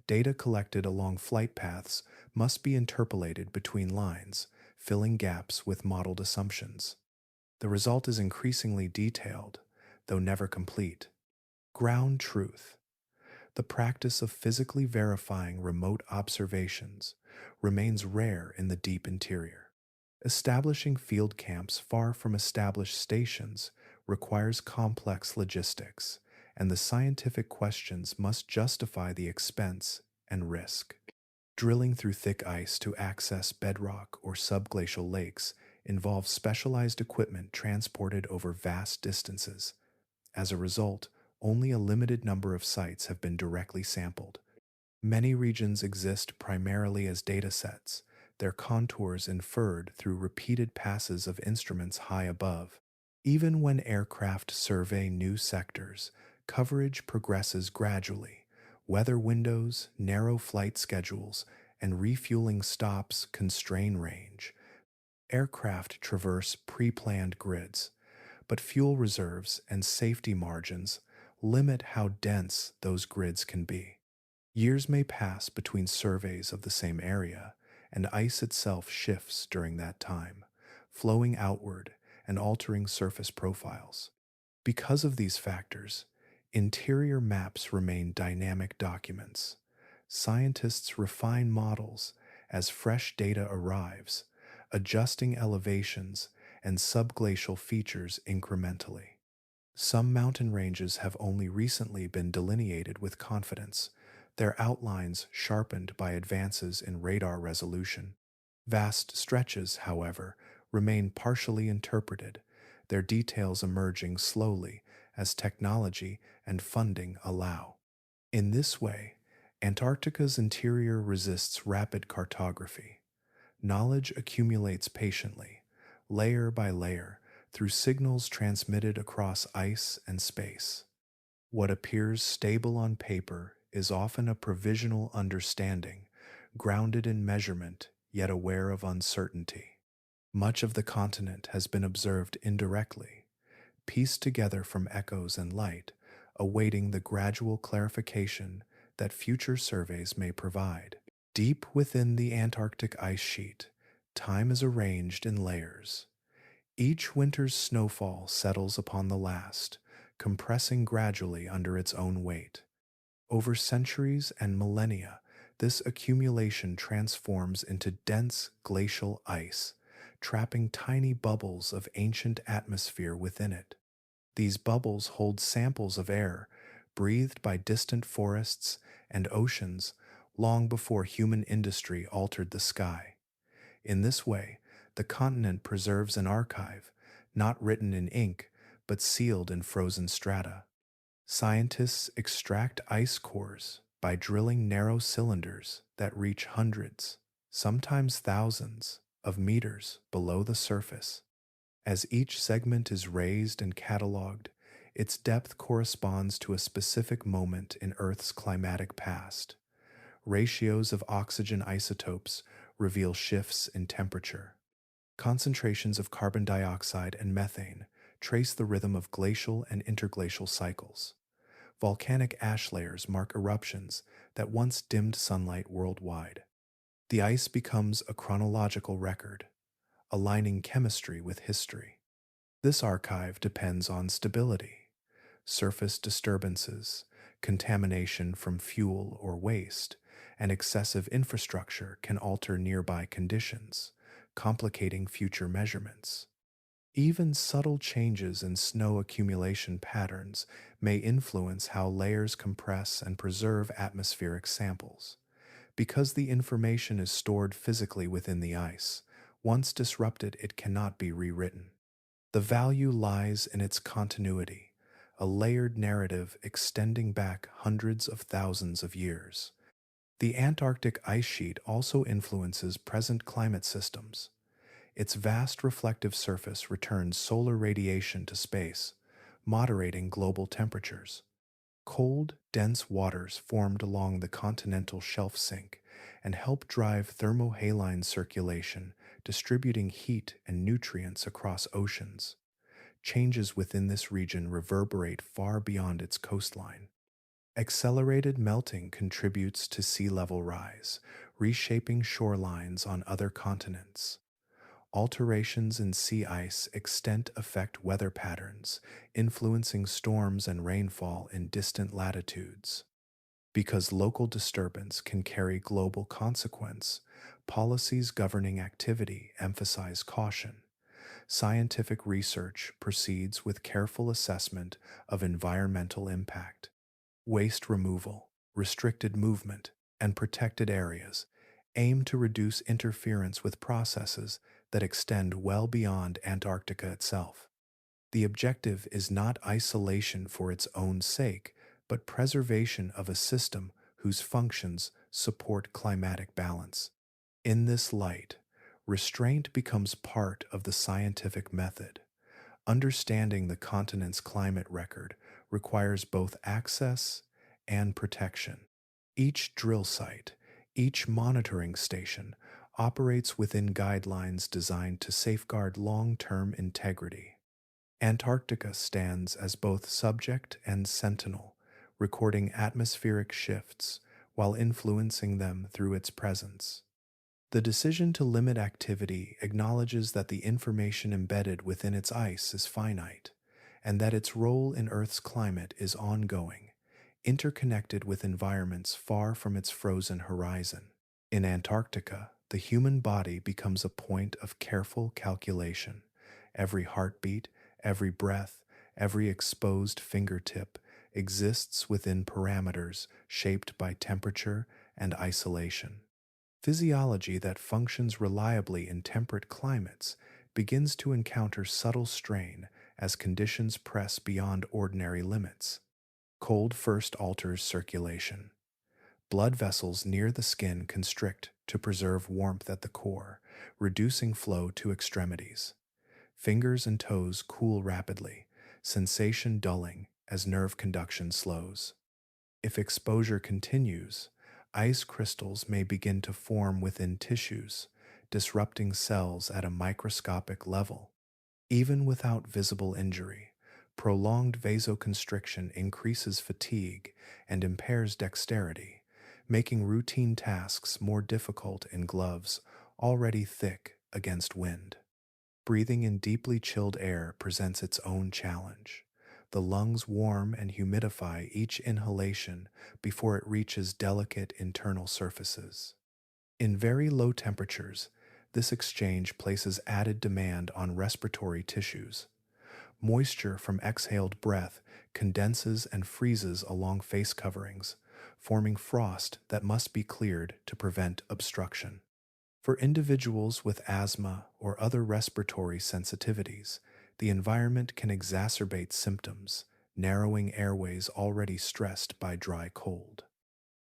Speaker 1: Data collected along flight paths must be interpolated between lines, filling gaps with modeled assumptions. The result is increasingly detailed, though never complete. Ground truth, the practice of physically verifying remote observations, remains rare in the deep interior. Establishing field camps far from established stations requires complex logistics, and the scientific questions must justify the expense and risk. Drilling through thick ice to access bedrock or subglacial lakes involves specialized equipment transported over vast distances. As a result, only a limited number of sites have been directly sampled. Many regions exist primarily as datasets, their contours inferred through repeated passes of instruments high above. Even when aircraft survey new sectors, coverage progresses gradually. Weather windows, narrow flight schedules, and refueling stops constrain range. Aircraft traverse pre-planned grids, but fuel reserves and safety margins limit how dense those grids can be. Years may pass between surveys of the same area, and ice itself shifts during that time, flowing outward and altering surface profiles. Because of these factors, interior maps remain dynamic documents. Scientists refine models as fresh data arrives, adjusting elevations and subglacial features incrementally. Some mountain ranges have only recently been delineated with confidence, their outlines sharpened by advances in radar resolution. Vast stretches, however, remain partially interpreted, their details emerging slowly as technology and funding allow. In this way, Antarctica's interior resists rapid cartography. Knowledge accumulates patiently, layer by layer, through signals transmitted across ice and space. What appears stable on paper is often a provisional understanding, grounded in measurement yet aware of uncertainty. Much of the continent has been observed indirectly, pieced together from echoes and light, awaiting the gradual clarification that future surveys may provide. Deep within the Antarctic ice sheet, time is arranged in layers. Each winter's snowfall settles upon the last, compressing gradually under its own weight. Over centuries and millennia, this accumulation transforms into dense glacial ice, trapping tiny bubbles of ancient atmosphere within it. These bubbles hold samples of air breathed by distant forests and oceans long before human industry altered the sky. In this way, the continent preserves an archive, not written in ink, but sealed in frozen strata. Scientists extract ice cores by drilling narrow cylinders that reach hundreds, sometimes thousands, of meters below the surface. As each segment is raised and cataloged, its depth corresponds to a specific moment in Earth's climatic past. Ratios of oxygen isotopes reveal shifts in temperature. Concentrations of carbon dioxide and methane trace the rhythm of glacial and interglacial cycles. Volcanic ash layers mark eruptions that once dimmed sunlight worldwide. The ice becomes a chronological record, aligning chemistry with history. This archive depends on stability. Surface disturbances, contamination from fuel or waste, and excessive infrastructure can alter nearby conditions, complicating future measurements. Even subtle changes in snow accumulation patterns may influence how layers compress and preserve atmospheric samples. Because the information is stored physically within the ice, once disrupted, it cannot be rewritten. The value lies in its continuity, a layered narrative extending back hundreds of thousands of years. The Antarctic ice sheet also influences present climate systems. Its vast reflective surface returns solar radiation to space, moderating global temperatures. Cold, dense waters formed along the continental shelf sink and help drive thermohaline circulation, distributing heat and nutrients across oceans. Changes within this region reverberate far beyond its coastline. Accelerated melting contributes to sea level rise, reshaping shorelines on other continents. Alterations in sea ice extent affect weather patterns, influencing storms and rainfall in distant latitudes. Because local disturbance can carry global consequence, policies governing activity emphasize caution. Scientific research proceeds with careful assessment of environmental impact. Waste removal, restricted movement, and protected areas aim to reduce interference with processes that extend well beyond Antarctica itself. The objective is not isolation for its own sake, but preservation of a system whose functions support climatic balance. In this light, restraint becomes part of the scientific method. Understanding the continent's climate record requires both access and protection. Each drill site, each monitoring station operates within guidelines designed to safeguard long-term integrity. Antarctica stands as both subject and sentinel, recording atmospheric shifts while influencing them through its presence. The decision to limit activity acknowledges that the information embedded within its ice is finite, and that its role in Earth's climate is ongoing, interconnected with environments far from its frozen horizon. In Antarctica, the human body becomes a point of careful calculation. Every heartbeat, every breath, every exposed fingertip exists within parameters shaped by temperature and isolation. Physiology that functions reliably in temperate climates begins to encounter subtle strain as conditions press beyond ordinary limits. Cold first alters circulation. Blood vessels near the skin constrict to preserve warmth at the core, reducing flow to extremities. Fingers and toes cool rapidly, sensation dulling as nerve conduction slows. If exposure continues, ice crystals may begin to form within tissues, disrupting cells at a microscopic level. Even without visible injury, prolonged vasoconstriction increases fatigue and impairs dexterity, making routine tasks more difficult in gloves already thick against wind. Breathing in deeply chilled air presents its own challenge. The lungs warm and humidify each inhalation before it reaches delicate internal surfaces. In very low temperatures, this exchange places added demand on respiratory tissues. Moisture from exhaled breath condenses and freezes along face coverings, forming frost that must be cleared to prevent obstruction. For individuals with asthma or other respiratory sensitivities, the environment can exacerbate symptoms, narrowing airways already stressed by dry cold.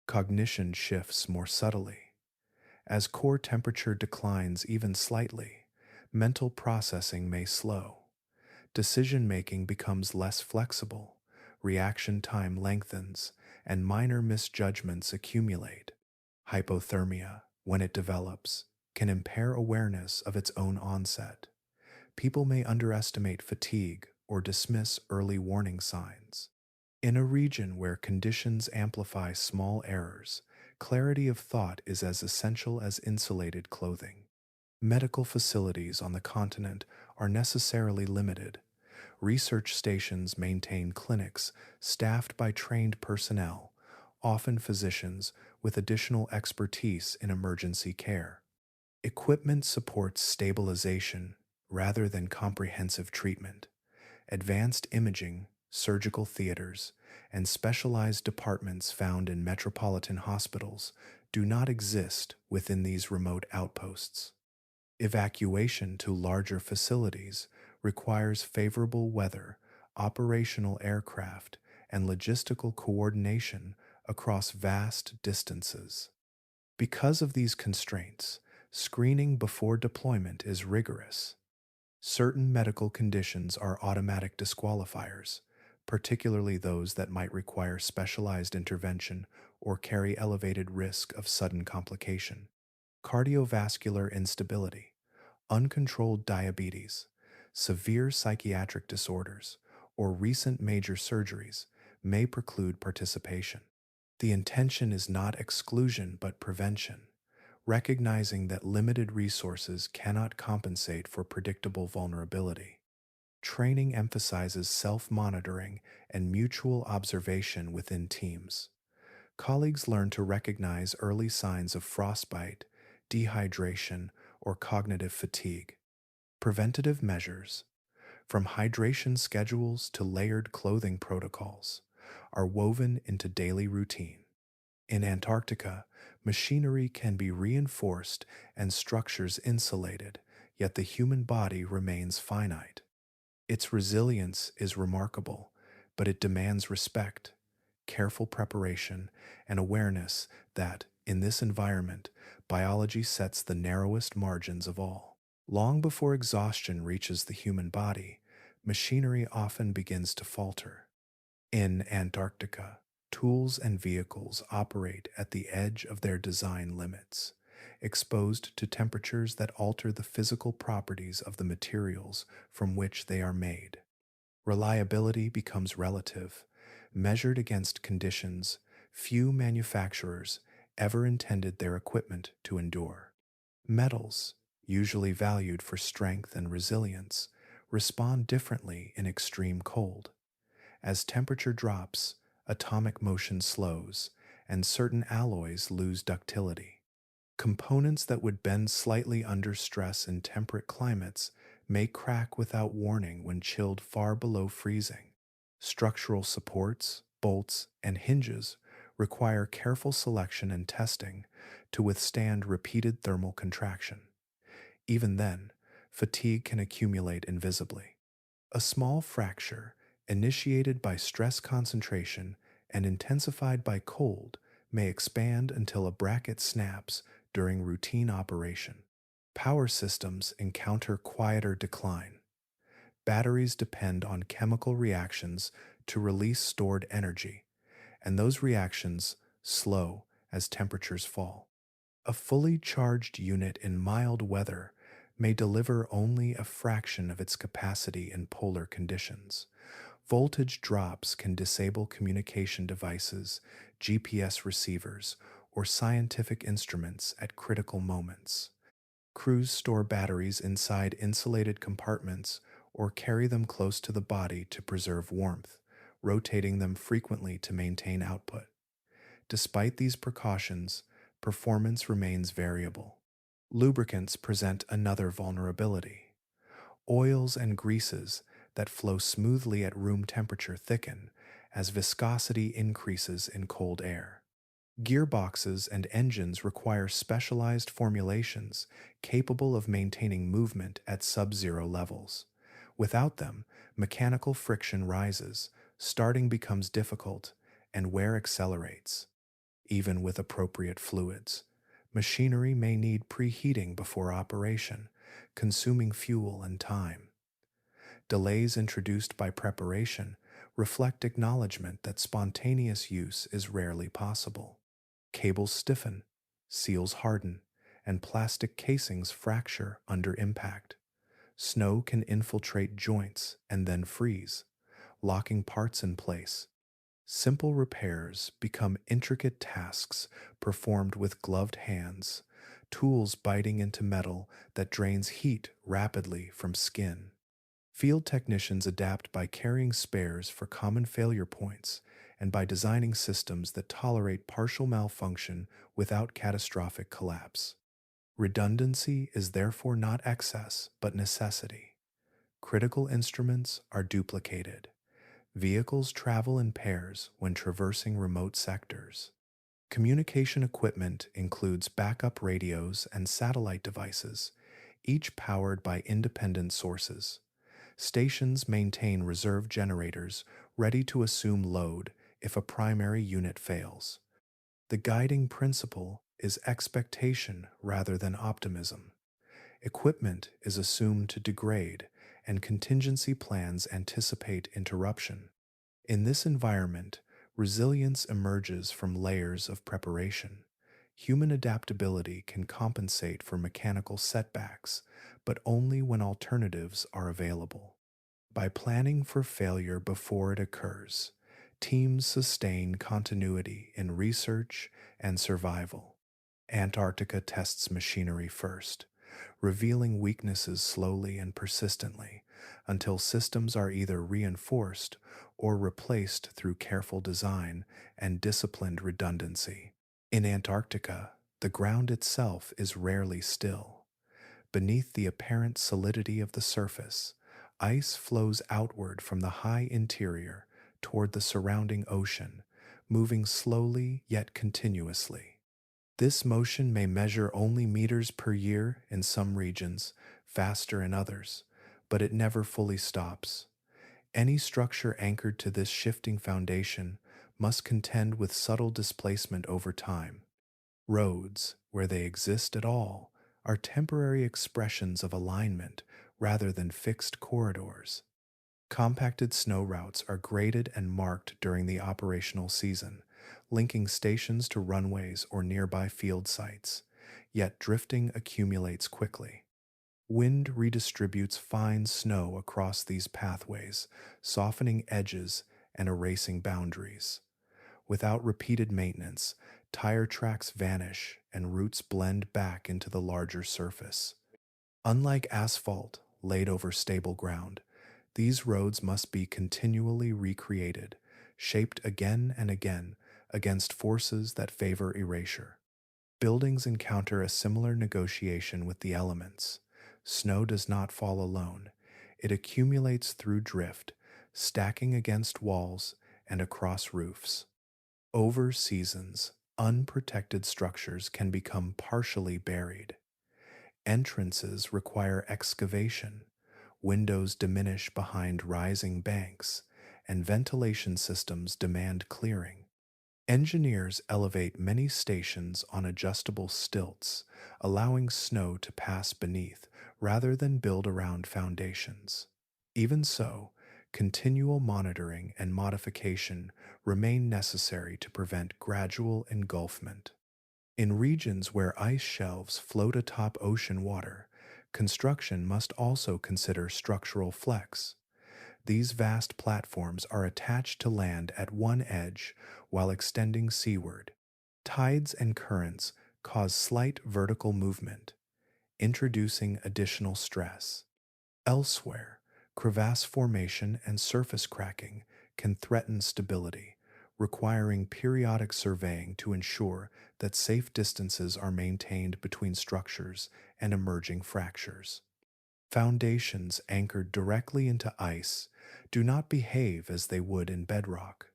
Speaker 1: Cognition shifts more subtly. As core temperature declines even slightly, mental processing may slow. Decision making becomes less flexible, reaction time lengthens, and minor misjudgments accumulate. Hypothermia, when it develops, can impair awareness of its own onset. People may underestimate fatigue or dismiss early warning signs. In a region where conditions amplify small errors, clarity of thought is as essential as insulated clothing. Medical facilities on the continent are necessarily limited. Research stations maintain clinics staffed by trained personnel, often physicians with additional expertise in emergency care. Equipment supports stabilization rather than comprehensive treatment. Advanced imaging, surgical theaters, and specialized departments found in metropolitan hospitals do not exist within these remote outposts. Evacuation to larger facilities requires favorable weather, operational aircraft, and logistical coordination across vast distances. Because of these constraints, screening before deployment is rigorous. Certain medical conditions are automatic disqualifiers, particularly those that might require specialized intervention or carry elevated risk of sudden complication. Cardiovascular instability, uncontrolled diabetes, severe psychiatric disorders, or recent major surgeries may preclude participation. The intention is not exclusion but prevention, recognizing that limited resources cannot compensate for predictable vulnerability. Training emphasizes self-monitoring and mutual observation within teams. Colleagues learn to recognize early signs of frostbite, dehydration, or cognitive fatigue. Preventative measures, from hydration schedules to layered clothing protocols, are woven into daily routine. In Antarctica, machinery can be reinforced and structures insulated, yet the human body remains finite. Its resilience is remarkable, but it demands respect, careful preparation, and awareness that, in this environment, biology sets the narrowest margins of all. Long before exhaustion reaches the human body, machinery often begins to falter. In Antarctica, tools and vehicles operate at the edge of their design limits, exposed to temperatures that alter the physical properties of the materials from which they are made. Reliability becomes relative, measured against conditions few manufacturers ever intended their equipment to endure. Metals, usually valued for strength and resilience, respond differently in extreme cold. As temperature drops, atomic motion slows, and certain alloys lose ductility. Components that would bend slightly under stress in temperate climates may crack without warning when chilled far below freezing. Structural supports, bolts, and hinges require careful selection and testing to withstand repeated thermal contraction. Even then, fatigue can accumulate invisibly. A small fracture, initiated by stress concentration and intensified by cold, may expand until a bracket snaps during routine operation. Power systems encounter quieter decline. Batteries depend on chemical reactions to release stored energy, and those reactions slow as temperatures fall. A fully charged unit in mild weather may deliver only a fraction of its capacity in polar conditions. Voltage drops can disable communication devices, GPS receivers, or scientific instruments at critical moments. Crews store batteries inside insulated compartments or carry them close to the body to preserve warmth, rotating them frequently to maintain output. Despite these precautions, performance remains variable. Lubricants present another vulnerability. Oils and greases that flow smoothly at room temperature thicken as viscosity increases in cold air. Gearboxes and engines require specialized formulations capable of maintaining movement at sub-zero levels. Without them, mechanical friction rises, starting becomes difficult, and wear accelerates. Even with appropriate fluids, machinery may need preheating before operation, consuming fuel and time. Delays introduced by preparation reflect acknowledgement that spontaneous use is rarely possible. Cables stiffen, seals harden, and plastic casings fracture under impact. Snow can infiltrate joints and then freeze, locking parts in place. Simple repairs become intricate tasks performed with gloved hands, tools biting into metal that drains heat rapidly from skin. Field technicians adapt by carrying spares for common failure points and by designing systems that tolerate partial malfunction without catastrophic collapse. Redundancy is therefore not excess, but necessity. Critical instruments are duplicated. Vehicles travel in pairs when traversing remote sectors. Communication equipment includes backup radios and satellite devices, each powered by independent sources. Stations maintain reserve generators ready to assume load if a primary unit fails. The guiding principle is expectation rather than optimism. Equipment is assumed to degrade, and contingency plans anticipate interruption. In this environment, resilience emerges from layers of preparation. Human adaptability can compensate for mechanical setbacks, but only when alternatives are available. By planning for failure before it occurs, teams sustain continuity in research and survival. Antarctica tests machinery first, revealing weaknesses slowly and persistently until systems are either reinforced or replaced through careful design and disciplined redundancy. In Antarctica, the ground itself is rarely still. Beneath the apparent solidity of the surface, ice flows outward from the high interior toward the surrounding ocean, moving slowly yet continuously. This motion may measure only meters per year in some regions, faster in others, but it never fully stops. Any structure anchored to this shifting foundation must contend with subtle displacement over time. Roads, where they exist at all, are temporary expressions of alignment rather than fixed corridors. Compacted snow routes are graded and marked during the operational season, linking stations to runways or nearby field sites, yet drifting accumulates quickly. Wind redistributes fine snow across these pathways, softening edges and erasing boundaries. Without repeated maintenance, tire tracks vanish and roots blend back into the larger surface. Unlike asphalt laid over stable ground, these roads must be continually recreated, shaped again and again against forces that favor erasure. Buildings encounter a similar negotiation with the elements. Snow does not fall alone. It accumulates through drift, stacking against walls and across roofs. Over seasons, unprotected structures can become partially buried. Entrances require excavation, windows diminish behind rising banks, and ventilation systems demand clearing. Engineers elevate many stations on adjustable stilts, allowing snow to pass beneath rather than build around foundations. Even so, continual monitoring and modification remain necessary to prevent gradual engulfment. In regions where ice shelves float atop ocean water, construction must also consider structural flex. These vast platforms are attached to land at one edge while extending seaward. Tides and currents cause slight vertical movement, introducing additional stress. Elsewhere, crevasse formation and surface cracking can threaten stability, requiring periodic surveying to ensure that safe distances are maintained between structures and emerging fractures. Foundations anchored directly into ice do not behave as they would in bedrock.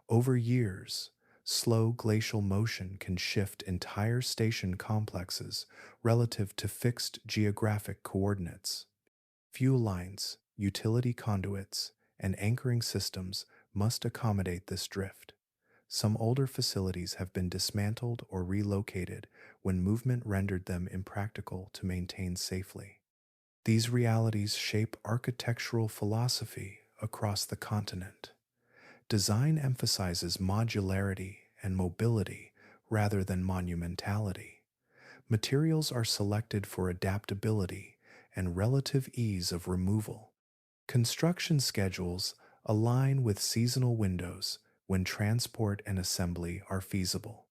Speaker 1: Over years, slow glacial motion can shift entire station complexes relative to fixed geographic coordinates. Fuel lines, utility conduits, and anchoring systems must accommodate this drift. Some older facilities have been dismantled or relocated when movement rendered them impractical to maintain safely. These realities shape architectural philosophy across the continent. Design emphasizes modularity and mobility rather than monumentality. Materials are selected for adaptability and relative ease of removal. Construction schedules align with seasonal windows when transport and assembly are feasible.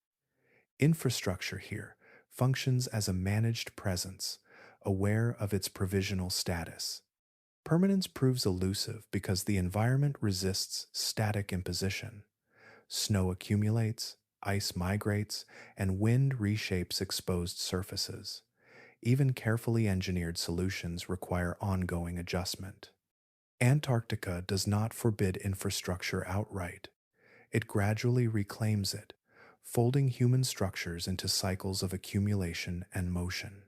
Speaker 1: Infrastructure here functions as a managed presence, aware of its provisional status. Permanence proves elusive because the environment resists static imposition. Snow accumulates, ice migrates, and wind reshapes exposed surfaces. Even carefully engineered solutions require ongoing adjustment. Antarctica does not forbid infrastructure outright. It gradually reclaims it, folding human structures into cycles of accumulation and motion.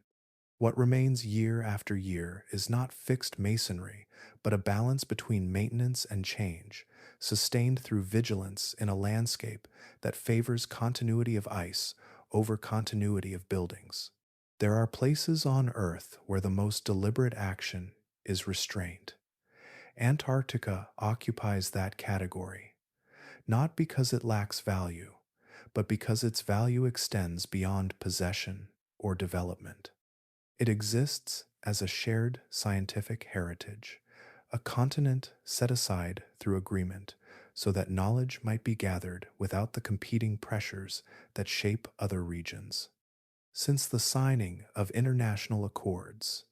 Speaker 1: What remains year after year is not fixed masonry, but a balance between maintenance and change, sustained through vigilance in a landscape that favors continuity of ice over continuity of buildings. There are places on Earth where the most deliberate action is restraint. Antarctica occupies that category, not because it lacks value, but because its value extends beyond possession or development. It exists as a shared scientific heritage, a continent set aside through agreement so that knowledge might be gathered without the competing pressures that shape other regions. Since the signing of international accords,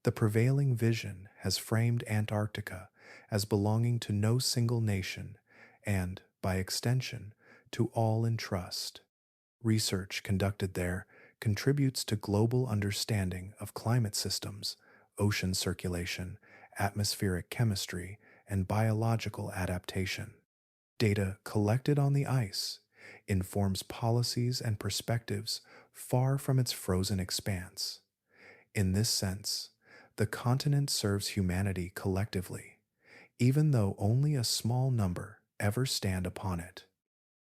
Speaker 1: the prevailing vision has framed Antarctica as belonging to no single nation and, by extension, to all in trust. Research conducted there contributes to global understanding of climate systems, ocean circulation, atmospheric chemistry, and biological adaptation. Data collected on the ice informs policies and perspectives far from its frozen expanse. In this sense, the continent serves humanity collectively, even though only a small number ever stand upon it.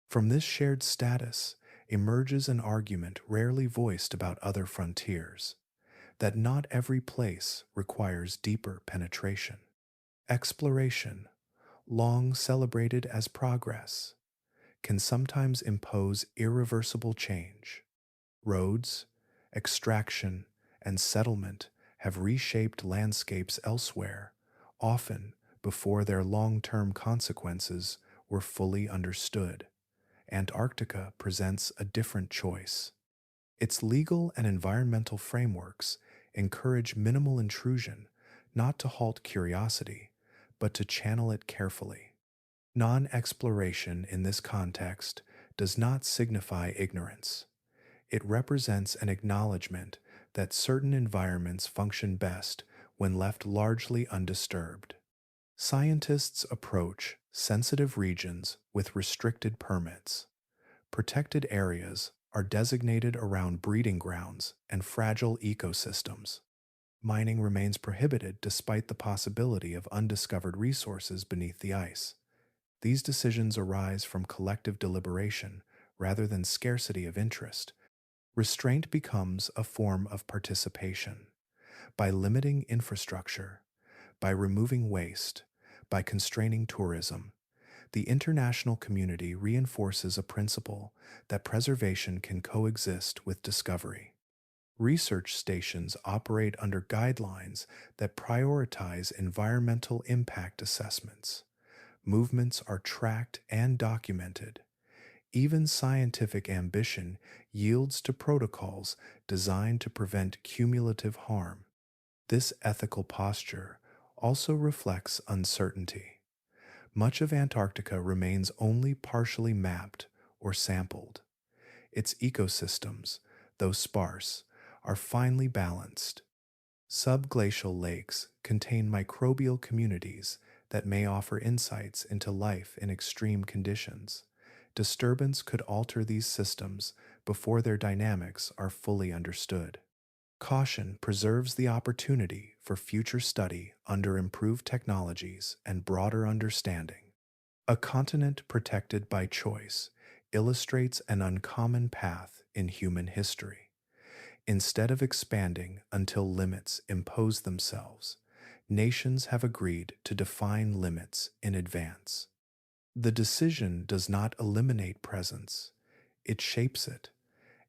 Speaker 1: From this shared status emerges an argument rarely voiced about other frontiers, that not every place requires deeper penetration. Exploration, long celebrated as progress, can sometimes impose irreversible change. Roads, extraction, and settlement have reshaped landscapes elsewhere, often before their long-term consequences were fully understood. Antarctica presents a different choice. Its legal and environmental frameworks encourage minimal intrusion, not to halt curiosity, but to channel it carefully. Non-exploration in this context does not signify ignorance. It represents an acknowledgement that certain environments function best when left largely undisturbed. Scientists approach sensitive regions with restricted permits. Protected areas are designated around breeding grounds and fragile ecosystems. Mining remains prohibited despite the possibility of undiscovered resources beneath the ice. These decisions arise from collective deliberation rather than scarcity of interest. Restraint becomes a form of participation. By limiting infrastructure, by removing waste, by constraining tourism, the international community reinforces a principle that preservation can coexist with discovery. Research stations operate under guidelines that prioritize environmental impact assessments. Movements are tracked and documented. Even scientific ambition yields to protocols designed to prevent cumulative harm. This ethical posture also reflects uncertainty. Much of Antarctica remains only partially mapped or sampled. Its ecosystems, though sparse, are finely balanced. Subglacial lakes contain microbial communities that may offer insights into life in extreme conditions. Disturbance could alter these systems before their dynamics are fully understood. Caution preserves the opportunity for future study under improved technologies and broader understanding. A continent protected by choice illustrates an uncommon path in human history. Instead of expanding until limits impose themselves, nations have agreed to define limits in advance. The decision does not eliminate presence, it shapes it.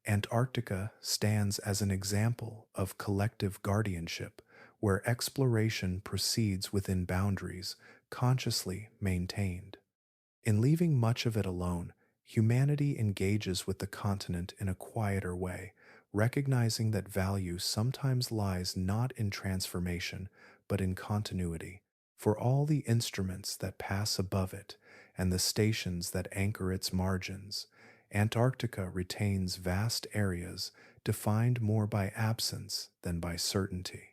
Speaker 1: Antarctica stands as an example of collective guardianship where exploration proceeds within boundaries consciously maintained. In leaving much of it alone, humanity engages with the continent in a quieter way, recognizing that value sometimes lies not in transformation, but in continuity. For all the instruments that pass above it and the stations that anchor its margins, Antarctica retains vast areas defined more by absence than by certainty.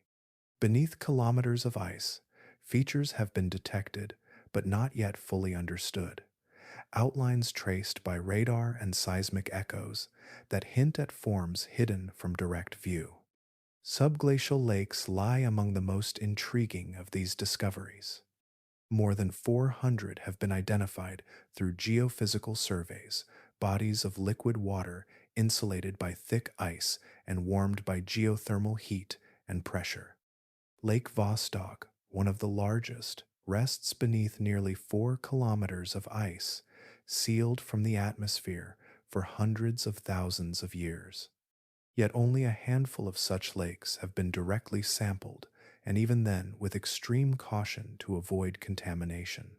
Speaker 1: Beneath kilometers of ice, features have been detected, but not yet fully understood. Outlines traced by radar and seismic echoes that hint at forms hidden from direct view. Subglacial lakes lie among the most intriguing of these discoveries. More than 400 have been identified through geophysical surveys, bodies of liquid water insulated by thick ice and warmed by geothermal heat and pressure. Lake Vostok, one of the largest, rests beneath nearly 4 kilometers of ice, sealed from the atmosphere for hundreds of thousands of years. Yet only a handful of such lakes have been directly sampled, and even then with extreme caution to avoid contamination.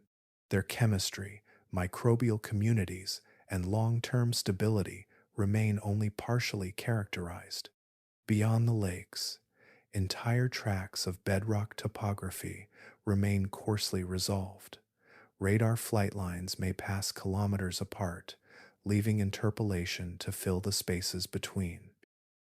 Speaker 1: Their chemistry, microbial communities, and long-term stability remain only partially characterized. Beyond the lakes, entire tracts of bedrock topography remain coarsely resolved. Radar flight lines may pass kilometers apart, leaving interpolation to fill the spaces between.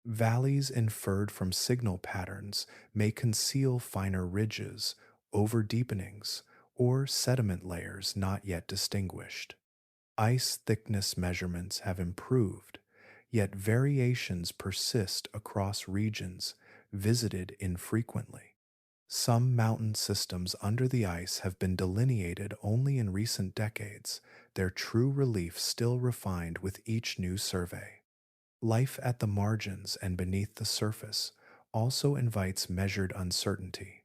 Speaker 1: Valleys inferred from signal patterns may conceal finer ridges, over-deepenings, or sediment layers not yet distinguished. Ice thickness measurements have improved, yet variations persist across regions visited infrequently. Some mountain systems under the ice have been delineated only in recent decades, their true relief still refined with each new survey. Life at the margins and beneath the surface also invites measured uncertainty.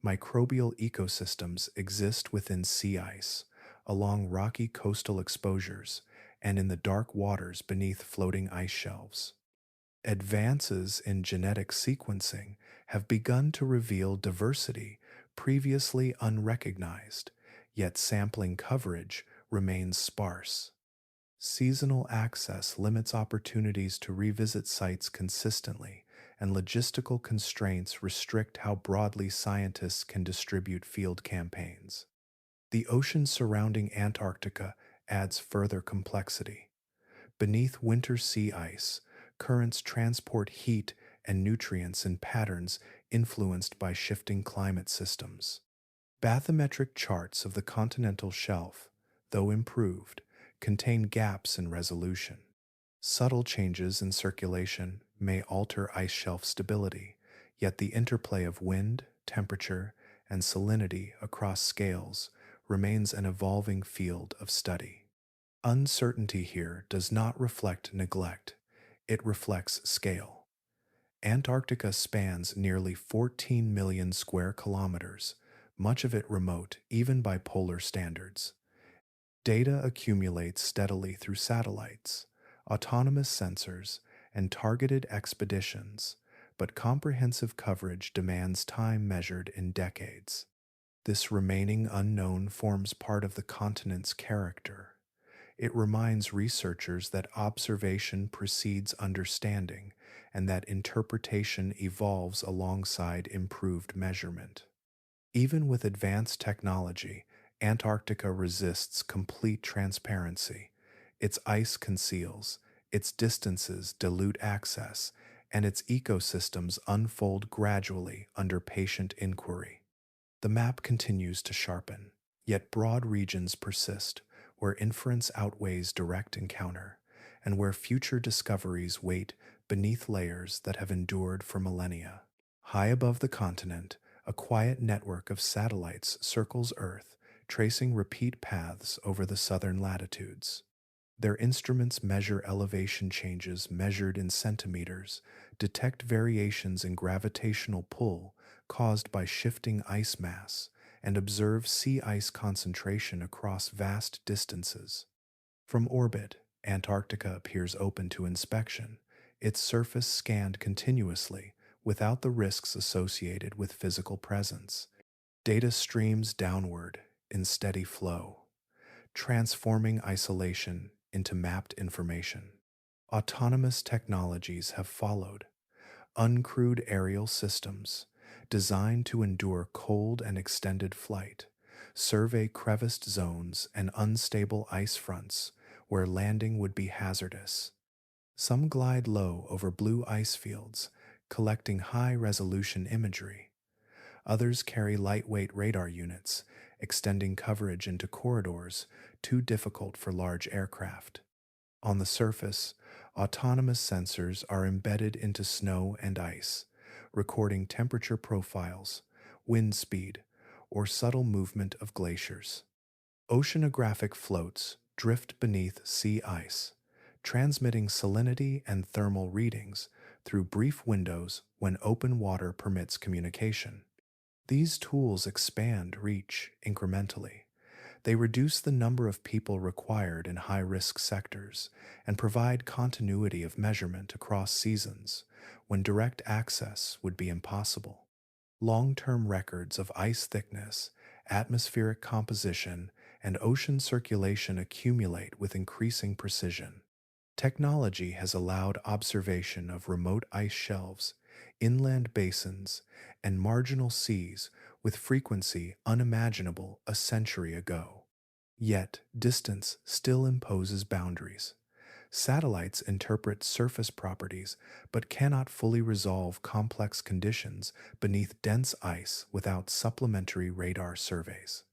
Speaker 1: Microbial ecosystems exist within sea ice, along rocky coastal exposures, and in the dark waters beneath floating ice shelves. Advances in genetic sequencing have begun to reveal diversity previously unrecognized, yet sampling coverage remains sparse. Seasonal access limits opportunities to revisit sites consistently, and logistical constraints restrict how broadly scientists can distribute field campaigns. The ocean surrounding Antarctica adds further complexity. Beneath winter sea ice, currents transport heat and nutrients in patterns influenced by shifting climate systems. Bathymetric charts of the continental shelf, though improved, contain gaps in resolution. Subtle changes in circulation may alter ice shelf stability, yet the interplay of wind, temperature, and salinity across scales remains an evolving field of study. Uncertainty here does not reflect neglect, it reflects scale. Antarctica spans nearly 14 million square kilometers, much of it remote even by polar standards. Data accumulates steadily through satellites, autonomous sensors, and targeted expeditions, but comprehensive coverage demands time measured in decades. This remaining unknown forms part of the continent's character. It reminds researchers that observation precedes understanding and that interpretation evolves alongside improved measurement. Even with advanced technology, Antarctica resists complete transparency. Its ice conceals, its distances dilute access, and its ecosystems unfold gradually under patient inquiry. The map continues to sharpen, yet broad regions persist, where inference outweighs direct encounter, and where future discoveries wait beneath layers that have endured for millennia. High above the continent, a quiet network of satellites circles Earth, tracing repeat paths over the southern latitudes. Their instruments measure elevation changes measured in centimeters, detect variations in gravitational pull caused by shifting ice mass, and observe sea ice concentration across vast distances. From orbit, Antarctica appears open to inspection, its surface scanned continuously without the risks associated with physical presence. Data streams downward in steady flow, transforming isolation into mapped information. Autonomous technologies have followed, uncrewed aerial systems designed to endure cold and extended flight, survey creviced zones and unstable ice fronts where landing would be hazardous. Some glide low over blue ice fields, collecting high-resolution imagery. Others carry lightweight radar units, extending coverage into corridors too difficult for large aircraft. On the surface, autonomous sensors are embedded into snow and ice, recording temperature profiles, wind speed, or subtle movement of glaciers. Oceanographic floats drift beneath sea ice, transmitting salinity and thermal readings through brief windows when open water permits communication. These tools expand reach incrementally. They reduce the number of people required in high-risk sectors and provide continuity of measurement across seasons when direct access would be impossible. Long-term records of ice thickness, atmospheric composition, and ocean circulation accumulate with increasing precision. Technology has allowed observation of remote ice shelves, inland basins, and marginal seas with frequency unimaginable a century ago. Yet, distance still imposes boundaries. Satellites interpret surface properties but cannot fully resolve complex conditions beneath dense ice without supplementary radar surveys.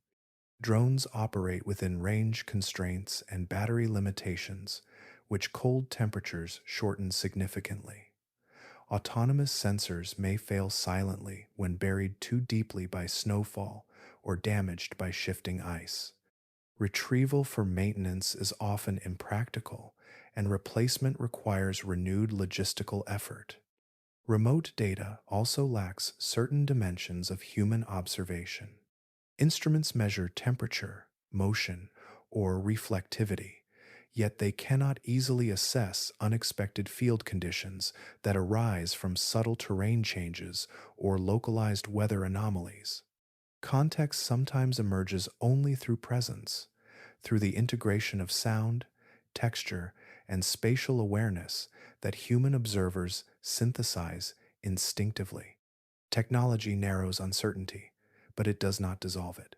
Speaker 1: Drones operate within range constraints and battery limitations, which cold temperatures shorten significantly. Autonomous sensors may fail silently when buried too deeply by snowfall or damaged by shifting ice. Retrieval for maintenance is often impractical, and replacement requires renewed logistical effort. Remote data also lacks certain dimensions of human observation. Instruments measure temperature, motion, or reflectivity, yet they cannot easily assess unexpected field conditions that arise from subtle terrain changes or localized weather anomalies. Context sometimes emerges only through presence, through the integration of sound, texture, and spatial awareness that human observers synthesize instinctively. Technology narrows uncertainty, but it does not dissolve it.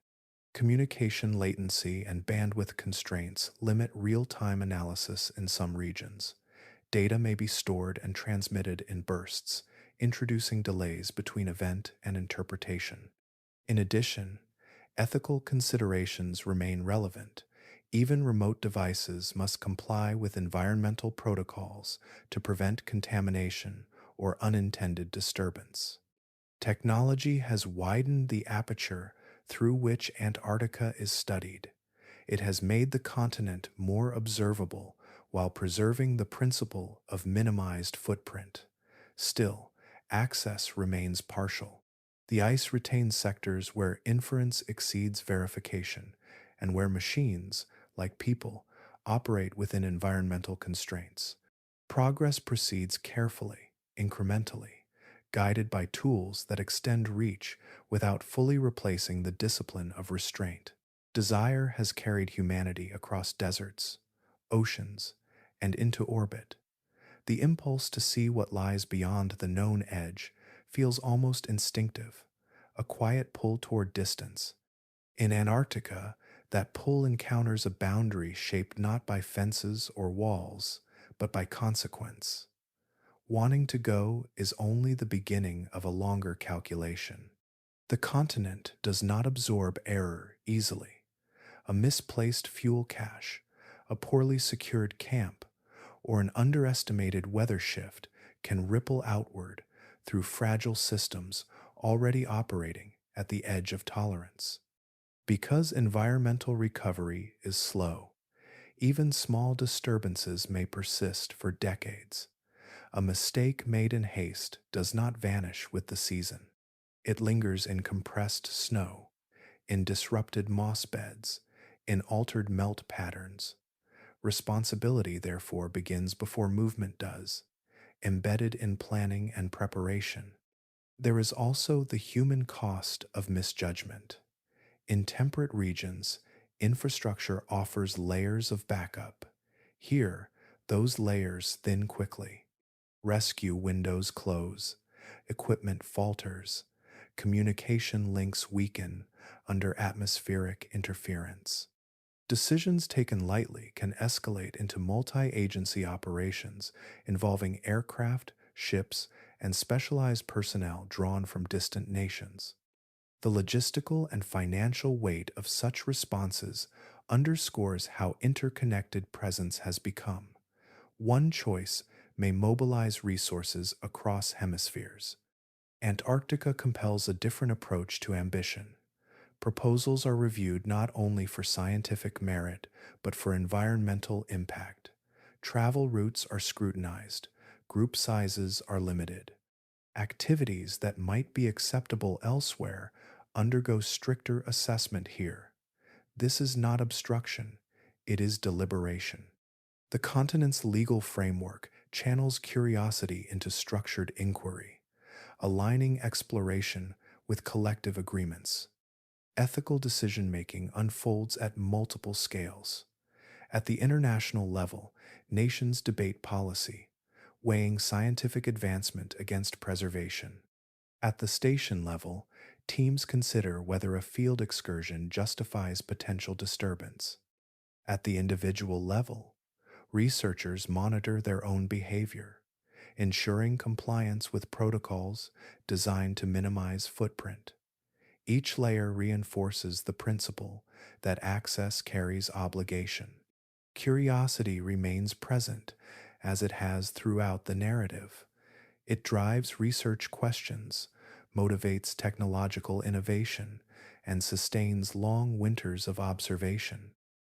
Speaker 1: Communication latency and bandwidth constraints limit real-time analysis in some regions. Data may be stored and transmitted in bursts, introducing delays between event and interpretation. In addition, ethical considerations remain relevant. Even remote devices must comply with environmental protocols to prevent contamination or unintended disturbance. Technology has widened the aperture through which Antarctica is studied. It has made the continent more observable while preserving the principle of minimized footprint. Still, access remains partial. The ice retains sectors where inference exceeds verification, and where machines, like people, operate within environmental constraints. Progress proceeds carefully, incrementally, guided by tools that extend reach without fully replacing the discipline of restraint. Desire has carried humanity across deserts, oceans, and into orbit. The impulse to see what lies beyond the known edge feels almost instinctive, a quiet pull toward distance. In Antarctica, that pull encounters a boundary shaped not by fences or walls, but by consequence. Wanting to go is only the beginning of a longer calculation. The continent does not absorb error easily. A misplaced fuel cache, a poorly secured camp, or an underestimated weather shift can ripple outward through fragile systems already operating at the edge of tolerance. Because environmental recovery is slow, even small disturbances may persist for decades. A mistake made in haste does not vanish with the season. It lingers in compressed snow, in disrupted moss beds, in altered melt patterns. Responsibility, therefore, begins before movement does, embedded in planning and preparation. There is also the human cost of misjudgment. In temperate regions, infrastructure offers layers of backup. Here, those layers thin quickly. Rescue windows close, equipment falters, communication links weaken under atmospheric interference. Decisions taken lightly can escalate into multi agency operations involving aircraft, ships, and specialized personnel drawn from distant nations. The logistical and financial weight of such responses underscores how interconnected presence has become. One choice may mobilize resources across hemispheres. Antarctica compels a different approach to ambition. Proposals are reviewed not only for scientific merit, but for environmental impact. Travel routes are scrutinized, group sizes are limited. Activities that might be acceptable elsewhere undergo stricter assessment here. This is not obstruction, it is deliberation. The continent's legal framework channels curiosity into structured inquiry, aligning exploration with collective agreements. Ethical decision making unfolds at multiple scales. At the international level, nations debate policy, weighing scientific advancement against preservation. At the station level, teams consider whether a field excursion justifies potential disturbance. At the individual level, researchers monitor their own behavior, ensuring compliance with protocols designed to minimize footprint. Each layer reinforces the principle that access carries obligation. Curiosity remains present as it has throughout the narrative. It drives research questions, motivates technological innovation, and sustains long winters of observation.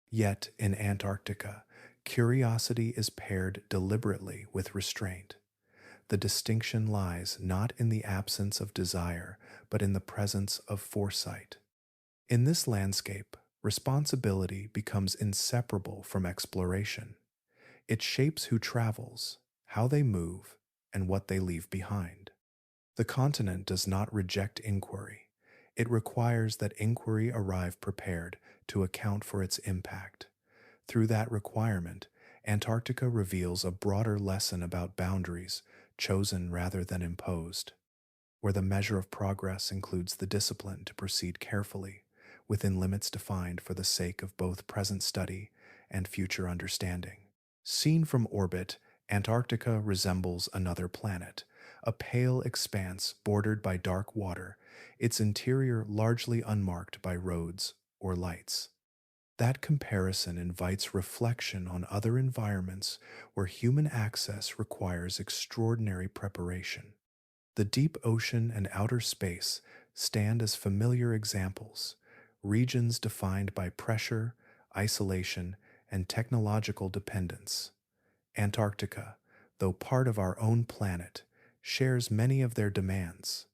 Speaker 1: Yet, in Antarctica, curiosity is paired deliberately with restraint. The distinction lies not in the absence of desire, but in the presence of foresight. In this landscape, responsibility becomes inseparable from exploration. It shapes who travels, how they move, and what they leave behind. The continent does not reject inquiry. It requires that inquiry arrive prepared to account for its impact. Through that requirement, Antarctica reveals a broader lesson about boundaries chosen rather than imposed, where the measure of progress includes the discipline to proceed carefully within limits defined for the sake of both present study and future understanding. Seen from orbit, Antarctica resembles another planet, a pale expanse bordered by dark water, its interior largely unmarked by roads or lights. That comparison invites reflection on other environments where human access requires extraordinary preparation. The deep ocean and outer space stand as familiar examples, regions defined by pressure, isolation, and technological dependence. Antarctica, though part of our own planet, shares many of their demands.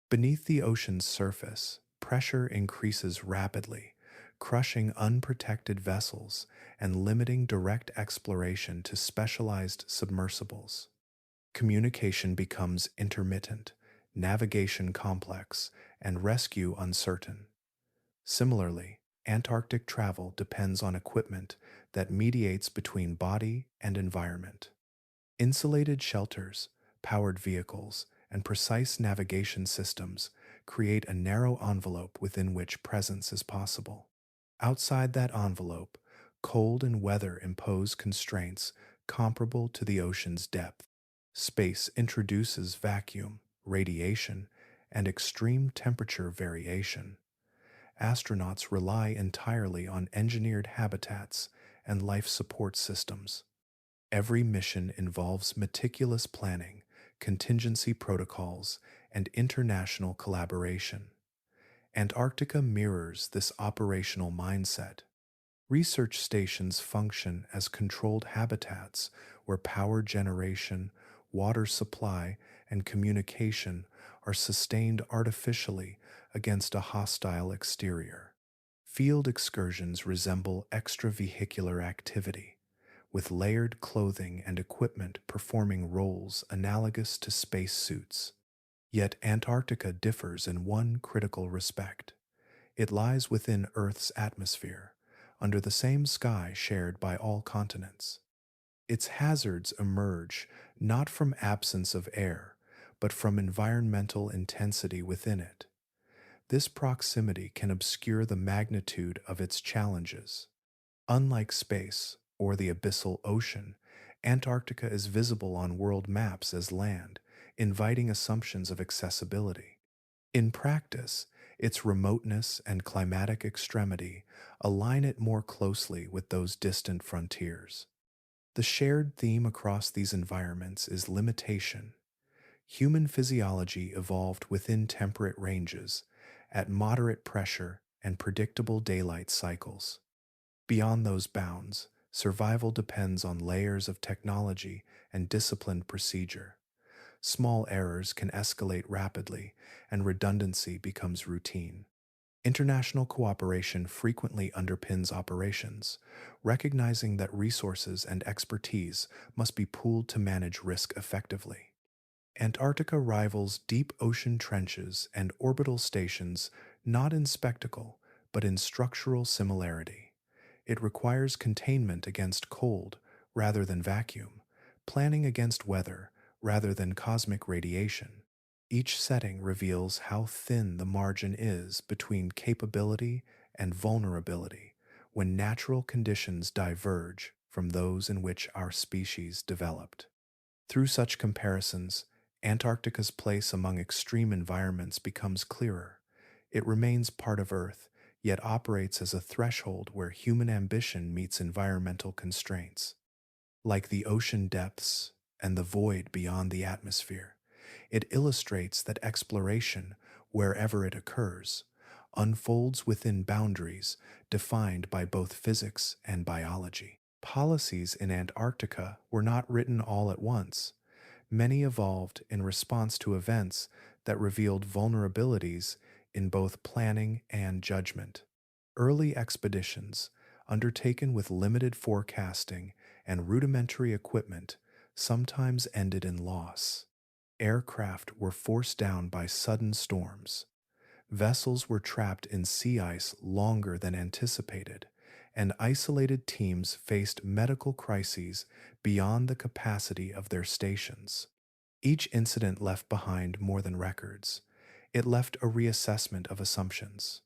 Speaker 1: Beneath the ocean's surface, pressure increases rapidly, crushing unprotected vessels and limiting direct exploration to specialized submersibles. Communication becomes intermittent, navigation complex, and rescue uncertain. Similarly, Antarctic travel depends on equipment that mediates between body and environment. Insulated shelters, powered vehicles, and precise navigation systems create a narrow envelope within which presence is possible. Outside that envelope, cold and weather impose constraints comparable to the ocean's depth. Space introduces vacuum, radiation, and extreme temperature variation. Astronauts rely entirely on engineered habitats and life support systems. Every mission involves meticulous planning, contingency protocols, and international collaboration. Antarctica mirrors this operational mindset. Research stations function as controlled habitats where power generation, water supply, and communication are sustained artificially against a hostile exterior. Field excursions resemble extravehicular activity, with layered clothing and equipment performing roles analogous to space suits. Yet Antarctica differs in one critical respect. It lies within Earth's atmosphere, under the same sky shared by all continents. Its hazards emerge not from absence of air, but from environmental intensity within it. This proximity can obscure the magnitude of its challenges. Unlike space or the abyssal ocean, Antarctica is visible on world maps as land, inviting assumptions of accessibility. In practice, its remoteness and climatic extremity align it more closely with those distant frontiers. The shared theme across these environments is limitation. Human physiology evolved within temperate ranges, at moderate pressure and predictable daylight cycles. Beyond those bounds, survival depends on layers of technology and disciplined procedure. Small errors can escalate rapidly, and redundancy becomes routine. International cooperation frequently underpins operations, recognizing that resources and expertise must be pooled to manage risk effectively. Antarctica rivals deep ocean trenches and orbital stations not in spectacle, but in structural similarity. It requires containment against cold rather than vacuum, planning against weather rather than cosmic radiation. Each setting reveals how thin the margin is between capability and vulnerability when natural conditions diverge from those in which our species developed. Through such comparisons, Antarctica's place among extreme environments becomes clearer. It remains part of Earth, yet operates as a threshold where human ambition meets environmental constraints. Like the ocean depths and the void beyond the atmosphere, it illustrates that exploration, wherever it occurs, unfolds within boundaries defined by both physics and biology. Policies in Antarctica were not written all at once. Many evolved in response to events that revealed vulnerabilities in both planning and judgment. Early expeditions, undertaken with limited forecasting and rudimentary equipment, sometimes ended in loss. Aircraft were forced down by sudden storms. Vessels were trapped in sea ice longer than anticipated, and isolated teams faced medical crises beyond the capacity of their stations. Each incident left behind more than records. It left a reassessment of assumptions.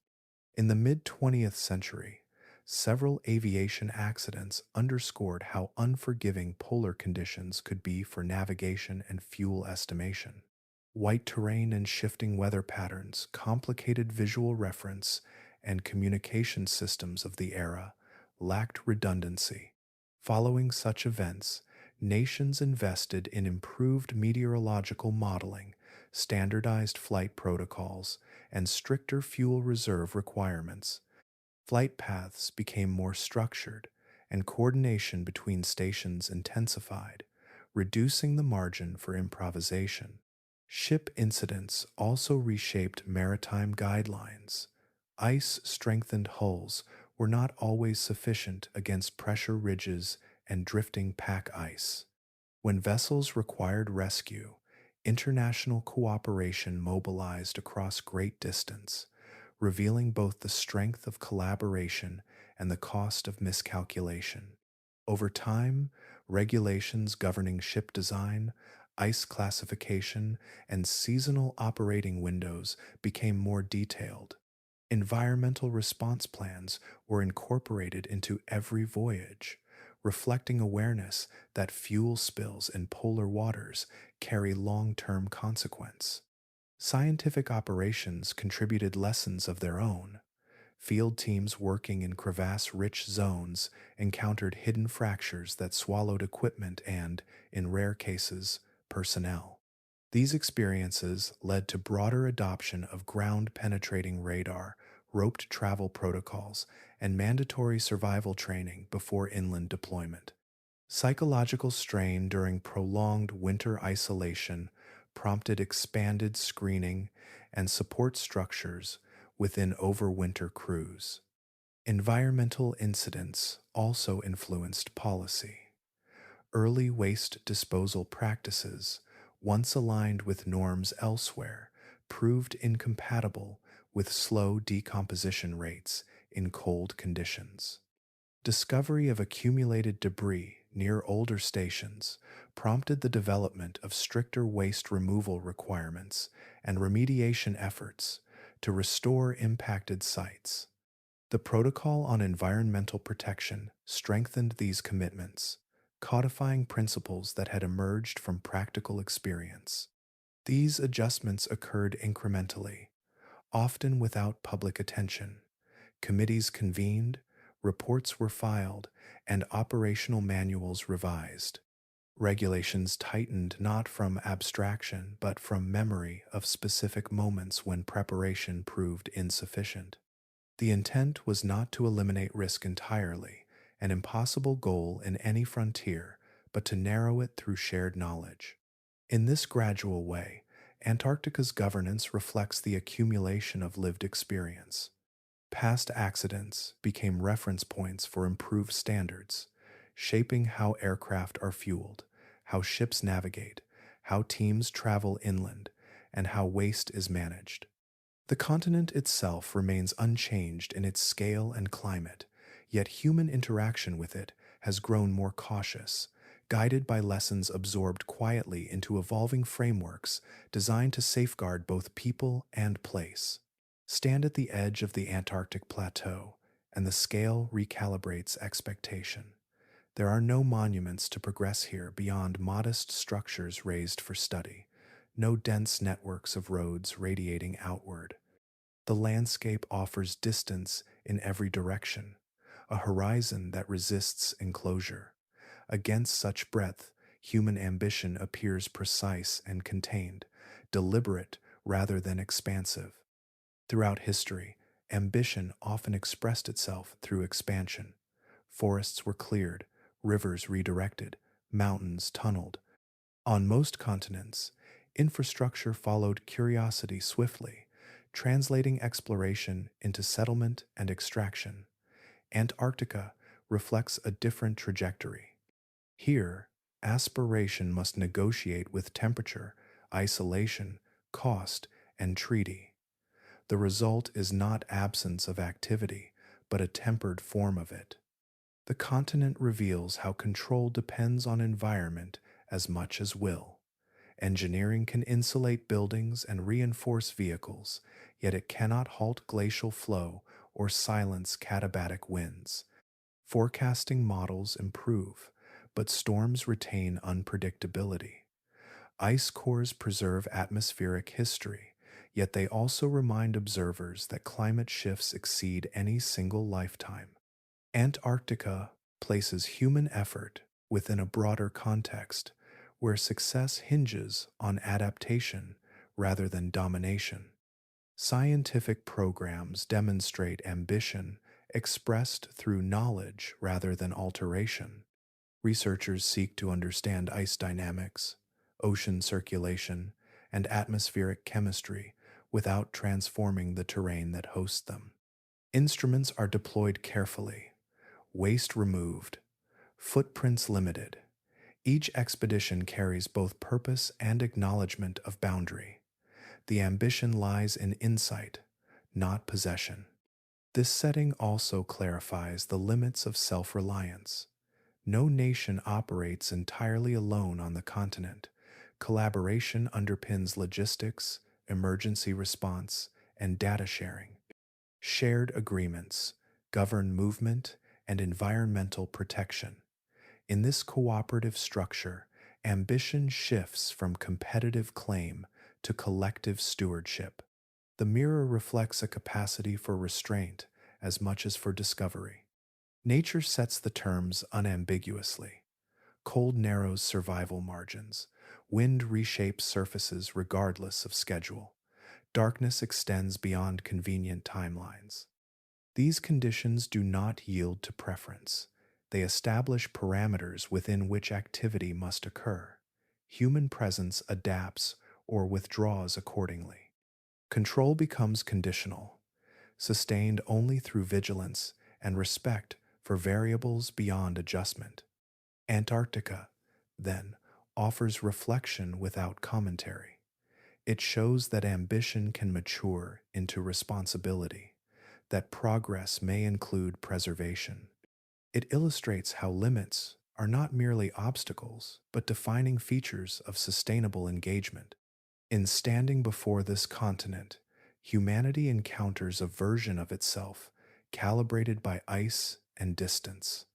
Speaker 1: In the mid-20th century, several aviation accidents underscored how unforgiving polar conditions could be for navigation and fuel estimation. White terrain and shifting weather patterns complicated visual reference, and communication systems of the era lacked redundancy. Following such events, nations invested in improved meteorological modeling, standardized flight protocols, and stricter fuel reserve requirements. Flight paths became more structured, and coordination between stations intensified, reducing the margin for improvisation. Ship incidents also reshaped maritime guidelines. Ice-strengthened hulls were not always sufficient against pressure ridges and drifting pack ice. When vessels required rescue, international cooperation mobilized across great distance, revealing both the strength of collaboration and the cost of miscalculation. Over time, regulations governing ship design, ice classification, and seasonal operating windows became more detailed. Environmental response plans were incorporated into every voyage, reflecting awareness that fuel spills in polar waters carry long term consequence. Scientific operations contributed lessons of their own. Field teams working in crevasse rich zones encountered hidden fractures that swallowed equipment and, in rare cases, personnel. These experiences led to broader adoption of ground penetrating radar, roped travel protocols, and mandatory survival training before inland deployment. Psychological strain during prolonged winter isolation prompted expanded screening and support structures within overwinter crews. Environmental incidents also influenced policy. Early waste disposal practices, once aligned with norms elsewhere, proved incompatible with slow decomposition rates in cold conditions. Discovery of accumulated debris near older stations prompted the development of stricter waste removal requirements and remediation efforts to restore impacted sites. The Protocol on Environmental Protection strengthened these commitments, codifying principles that had emerged from practical experience. These adjustments occurred incrementally, often without public attention. Committees convened, reports were filed, and operational manuals revised. Regulations tightened not from abstraction but from memory of specific moments when preparation proved insufficient. The intent was not to eliminate risk entirely, an impossible goal in any frontier, but to narrow it through shared knowledge. In this gradual way, Antarctica's governance reflects the accumulation of lived experience. Past accidents became reference points for improved standards, shaping how aircraft are fueled, how ships navigate, how teams travel inland, and how waste is managed. The continent itself remains unchanged in its scale and climate, yet human interaction with it has grown more cautious, guided by lessons absorbed quietly into evolving frameworks designed to safeguard both people and place. Stand at the edge of the Antarctic plateau, and the scale recalibrates expectation. There are no monuments to progress here beyond modest structures raised for study, no dense networks of roads radiating outward. The landscape offers distance in every direction, a horizon that resists enclosure. Against such breadth, human ambition appears precise and contained, deliberate rather than expansive. Throughout history, ambition often expressed itself through expansion. Forests were cleared, rivers redirected, mountains tunneled. On most continents, infrastructure followed curiosity swiftly, translating exploration into settlement and extraction. Antarctica reflects a different trajectory. Here, aspiration must negotiate with temperature, isolation, cost, and treaty. The result is not absence of activity, but a tempered form of it. The continent reveals how control depends on environment as much as will. Engineering can insulate buildings and reinforce vehicles, yet it cannot halt glacial flow or silence catabatic winds. Forecasting models improve, but storms retain unpredictability. Ice cores preserve atmospheric history, yet they also remind observers that climate shifts exceed any single lifetime. Antarctica places human effort within a broader context where success hinges on adaptation rather than domination. Scientific programs demonstrate ambition expressed through knowledge rather than alteration. Researchers seek to understand ice dynamics, ocean circulation, and atmospheric chemistry without transforming the terrain that hosts them. Instruments are deployed carefully, waste removed, footprints limited. Each expedition carries both purpose and acknowledgement of boundary. The ambition lies in insight, not possession. This setting also clarifies the limits of self reliance. No nation operates entirely alone on the continent. Collaboration underpins logistics, emergency response, and data sharing. Shared agreements govern movement and environmental protection. In this cooperative structure, ambition shifts from competitive claim to collective stewardship. The mirror reflects a capacity for restraint as much as for discovery. Nature sets the terms unambiguously. Cold narrows survival margins. Wind reshapes surfaces regardless of schedule. Darkness extends beyond convenient timelines. These conditions do not yield to preference. They establish parameters within which activity must occur. Human presence adapts or withdraws accordingly. Control becomes conditional, sustained only through vigilance and respect for variables beyond adjustment. Antarctica, then, offers reflection without commentary. It shows that ambition can mature into responsibility, that progress may include preservation. It illustrates how limits are not merely obstacles, but defining features of sustainable engagement. In standing before this continent, humanity encounters a version of itself calibrated by ice and distance,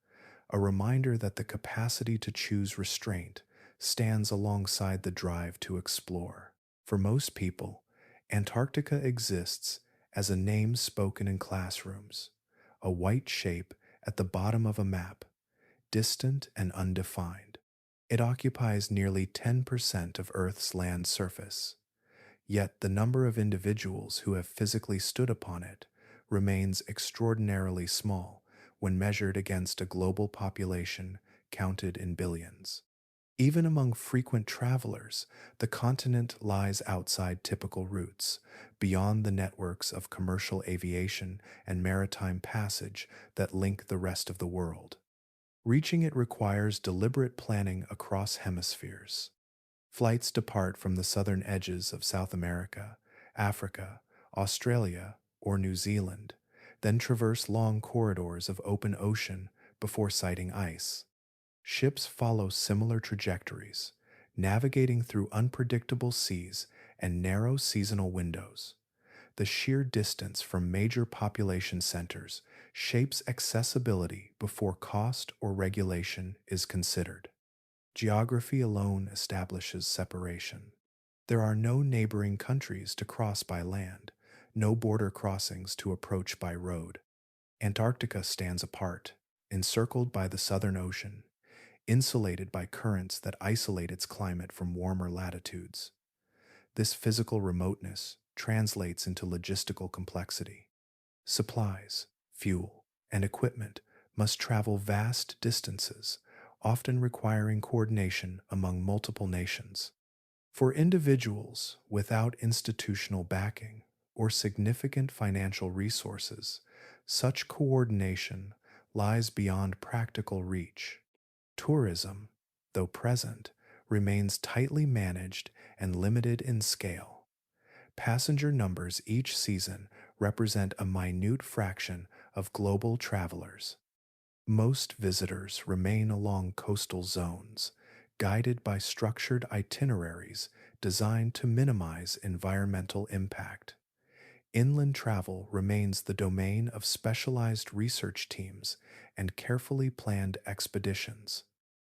Speaker 1: a reminder that the capacity to choose restraint stands alongside the drive to explore. For most people, Antarctica exists as a name spoken in classrooms, a white shape at the bottom of a map, distant and undefined. It occupies nearly 10% of Earth's land surface, yet the number of individuals who have physically stood upon it remains extraordinarily small when measured against a global population counted in billions. Even among frequent travelers, the continent lies outside typical routes, beyond the networks of commercial aviation and maritime passage that link the rest of the world. Reaching it requires deliberate planning across hemispheres. Flights depart from the southern edges of South America, Africa, Australia, or New Zealand, then traverse long corridors of open ocean before sighting ice. Ships follow similar trajectories, navigating through unpredictable seas and narrow seasonal windows. The sheer distance from major population centers shapes accessibility before cost or regulation is considered. Geography alone establishes separation. There are no neighboring countries to cross by land, no border crossings to approach by road. Antarctica stands apart, encircled by the Southern Ocean, insulated by currents that isolate its climate from warmer latitudes. This physical remoteness translates into logistical complexity. Supplies, fuel, and equipment must travel vast distances, often requiring coordination among multiple nations. For individuals without institutional backing or significant financial resources, such coordination lies beyond practical reach. Tourism, though present, remains tightly managed and limited in scale. Passenger numbers each season represent a minute fraction of global travelers. Most visitors remain along coastal zones, guided by structured itineraries designed to minimize environmental impact. Inland travel remains the domain of specialized research teams and carefully planned expeditions.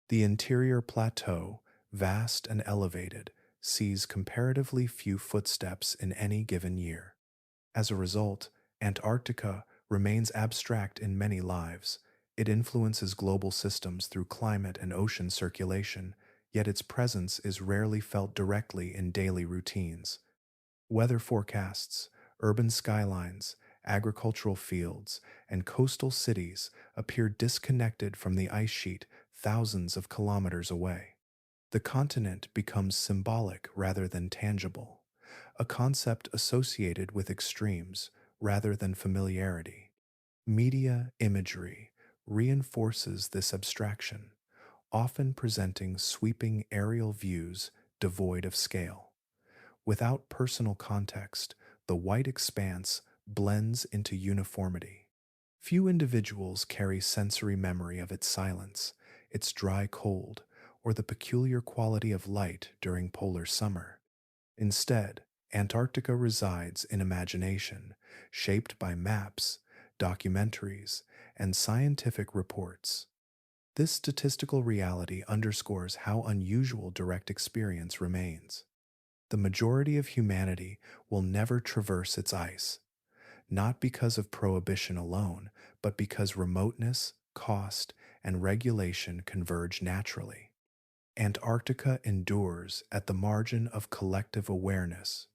Speaker 1: The interior plateau, vast and elevated, sees comparatively few footsteps in any given year. As a result, Antarctica remains abstract in many lives. It influences global systems through climate and ocean circulation, yet its presence is rarely felt directly in daily routines. Weather forecasts, urban skylines, agricultural fields, and coastal cities appear disconnected from the ice sheet thousands of kilometers away. The continent becomes symbolic rather than tangible, a concept associated with extremes rather than familiarity. Media imagery reinforces this abstraction, often presenting sweeping aerial views devoid of scale. Without personal context, the white expanse blends into uniformity. Few individuals carry sensory memory of its silence, its dry cold, or the peculiar quality of light during polar summer. Instead, Antarctica resides in imagination, shaped by maps, documentaries, and scientific reports. This statistical reality underscores how unusual direct experience remains. The majority of humanity will never traverse its ice, not because of prohibition alone, but because remoteness, cost, and regulation converge naturally. Antarctica endures at the margin of collective awareness,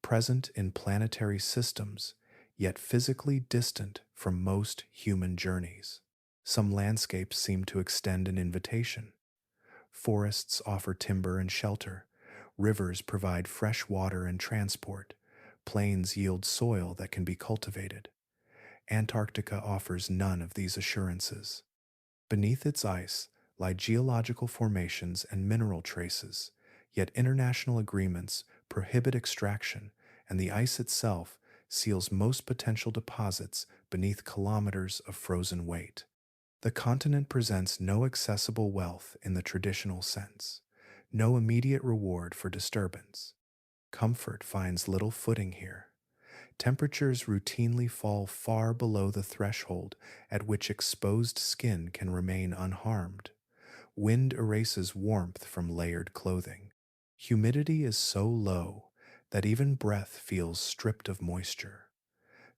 Speaker 1: present in planetary systems, yet physically distant from most human journeys. Some landscapes seem to extend an invitation. Forests offer timber and shelter. Rivers provide fresh water and transport. Plains yield soil that can be cultivated. Antarctica offers none of these assurances. Beneath its ice lie geological formations and mineral traces, yet international agreements prohibit extraction, and the ice itself seals most potential deposits beneath kilometers of frozen weight. The continent presents no accessible wealth in the traditional sense, no immediate reward for disturbance. Comfort finds little footing here. Temperatures routinely fall far below the threshold at which exposed skin can remain unharmed. Wind erases warmth from layered clothing. Humidity is so low that even breath feels stripped of moisture.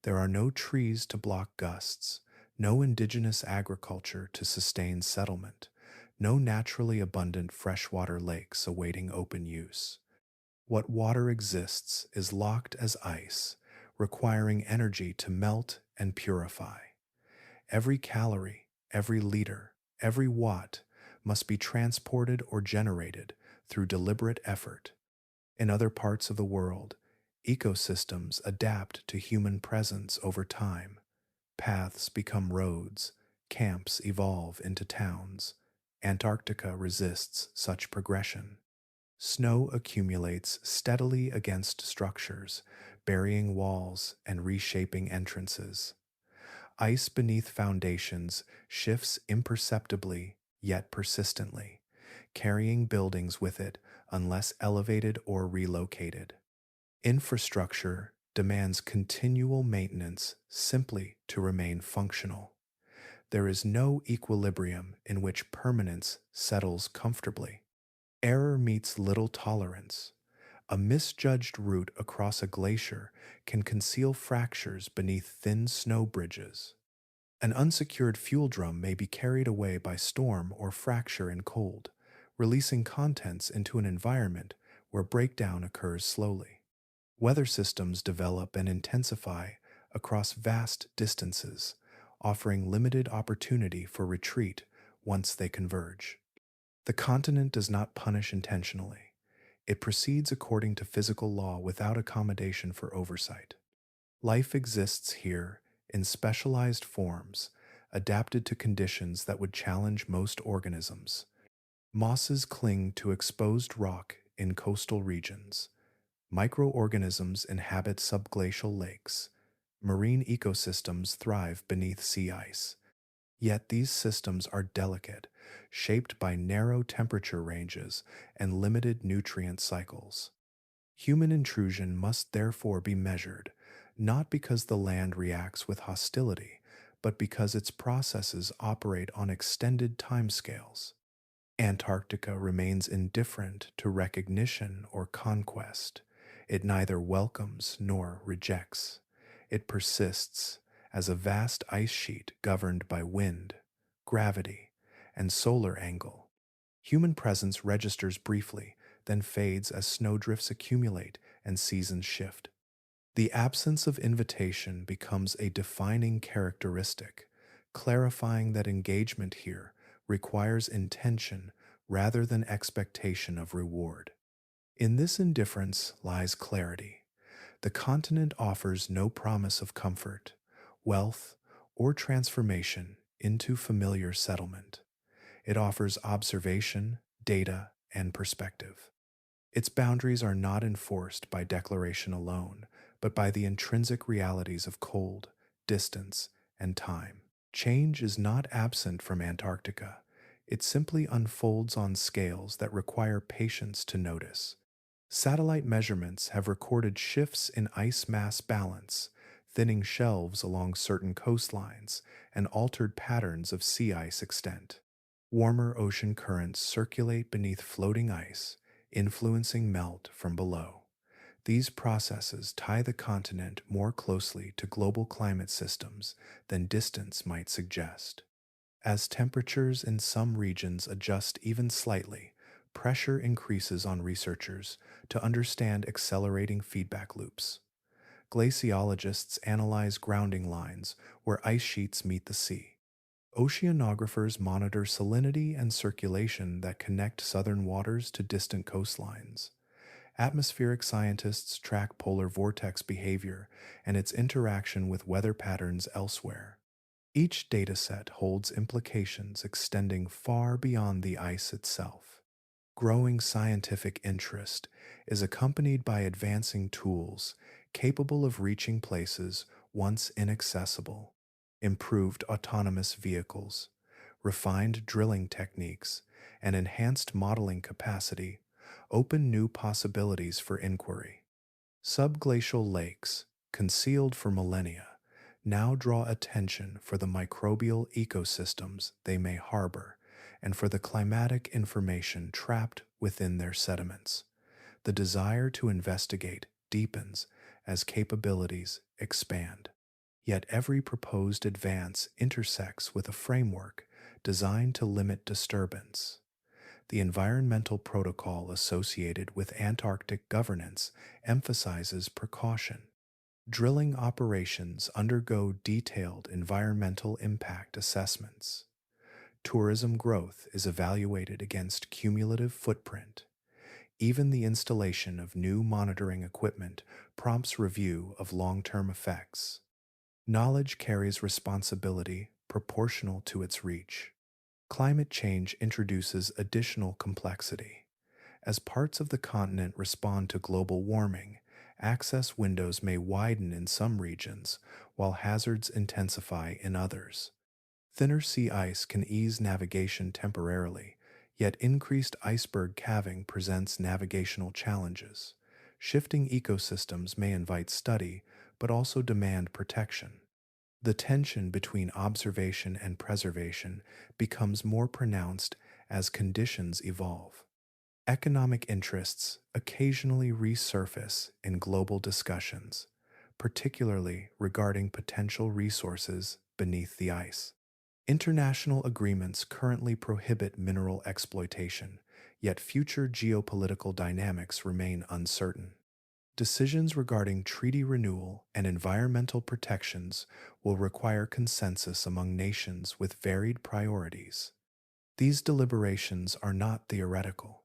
Speaker 1: There are no trees to block gusts, no indigenous agriculture to sustain settlement, no naturally abundant freshwater lakes awaiting open use. What water exists is locked as ice, requiring energy to melt and purify. Every calorie, every liter, every watt must be transported or generated through deliberate effort. In other parts of the world, ecosystems adapt to human presence over time. Paths become roads, camps evolve into towns. Antarctica resists such progression. Snow accumulates steadily against structures, burying walls and reshaping entrances. Ice beneath foundations shifts imperceptibly yet persistently, carrying buildings with it unless elevated or relocated. Infrastructure demands continual maintenance simply to remain functional. There is no equilibrium in which permanence settles comfortably. Error meets little tolerance. A misjudged route across a glacier can conceal fractures beneath thin snow bridges. An unsecured fuel drum may be carried away by storm or fracture in cold, releasing contents into an environment where breakdown occurs slowly. Weather systems develop and intensify across vast distances, offering limited opportunity for retreat once they converge. The continent does not punish intentionally. It proceeds according to physical law without accommodation for oversight. Life exists here in specialized forms, adapted to conditions that would challenge most organisms. Mosses cling to exposed rock in coastal regions. Microorganisms inhabit subglacial lakes. Marine ecosystems thrive beneath sea ice. Yet these systems are delicate, shaped by narrow temperature ranges and limited nutrient cycles. Human intrusion must therefore be measured, not because the land reacts with hostility, but because its processes operate on extended timescales. Antarctica remains indifferent to recognition or conquest. It neither welcomes nor rejects. It persists as a vast ice sheet governed by wind, gravity, and solar angle. Human presence registers briefly, then fades as snowdrifts accumulate and seasons shift. The absence of invitation becomes a defining characteristic, clarifying that engagement here requires intention rather than expectation of reward. In this indifference lies clarity. The continent offers no promise of comfort, wealth, or transformation into familiar settlement. It offers observation, data, and perspective. Its boundaries are not enforced by declaration alone, but by the intrinsic realities of cold, distance, and time. Change is not absent from Antarctica. It simply unfolds on scales that require patience to notice. Satellite measurements have recorded shifts in ice mass balance, thinning shelves along certain coastlines, and altered patterns of sea ice extent. Warmer ocean currents circulate beneath floating ice, influencing melt from below. These processes tie the continent more closely to global climate systems than distance might suggest. As temperatures in some regions adjust even slightly, pressure increases on researchers to understand accelerating feedback loops. Glaciologists analyze grounding lines where ice sheets meet the sea. Oceanographers monitor salinity and circulation that connect southern waters to distant coastlines. Atmospheric scientists track polar vortex behavior and its interaction with weather patterns elsewhere. Each dataset holds implications extending far beyond the ice itself. Growing scientific interest is accompanied by advancing tools capable of reaching places once inaccessible. Improved autonomous vehicles, refined drilling techniques, and enhanced modeling capacity open new possibilities for inquiry. Subglacial lakes, concealed for millennia, now draw attention for the microbial ecosystems they may harbor and for the climatic information trapped within their sediments. The desire to investigate deepens as capabilities expand. Yet every proposed advance intersects with a framework designed to limit disturbance. The environmental protocol associated with Antarctic governance emphasizes precaution. Drilling operations undergo detailed environmental impact assessments. Tourism growth is evaluated against cumulative footprint. Even the installation of new monitoring equipment prompts review of long-term effects. Knowledge carries responsibility proportional to its reach. Climate change introduces additional complexity. As parts of the continent respond to global warming, access windows may widen in some regions, while hazards intensify in others. Thinner sea ice can ease navigation temporarily, yet increased iceberg calving presents navigational challenges. Shifting ecosystems may invite study, but also demand protection. The tension between observation and preservation becomes more pronounced as conditions evolve. Economic interests occasionally resurface in global discussions, particularly regarding potential resources beneath the ice. International agreements currently prohibit mineral exploitation, yet future geopolitical dynamics remain uncertain. Decisions regarding treaty renewal and environmental protections will require consensus among nations with varied priorities. These deliberations are not theoretical.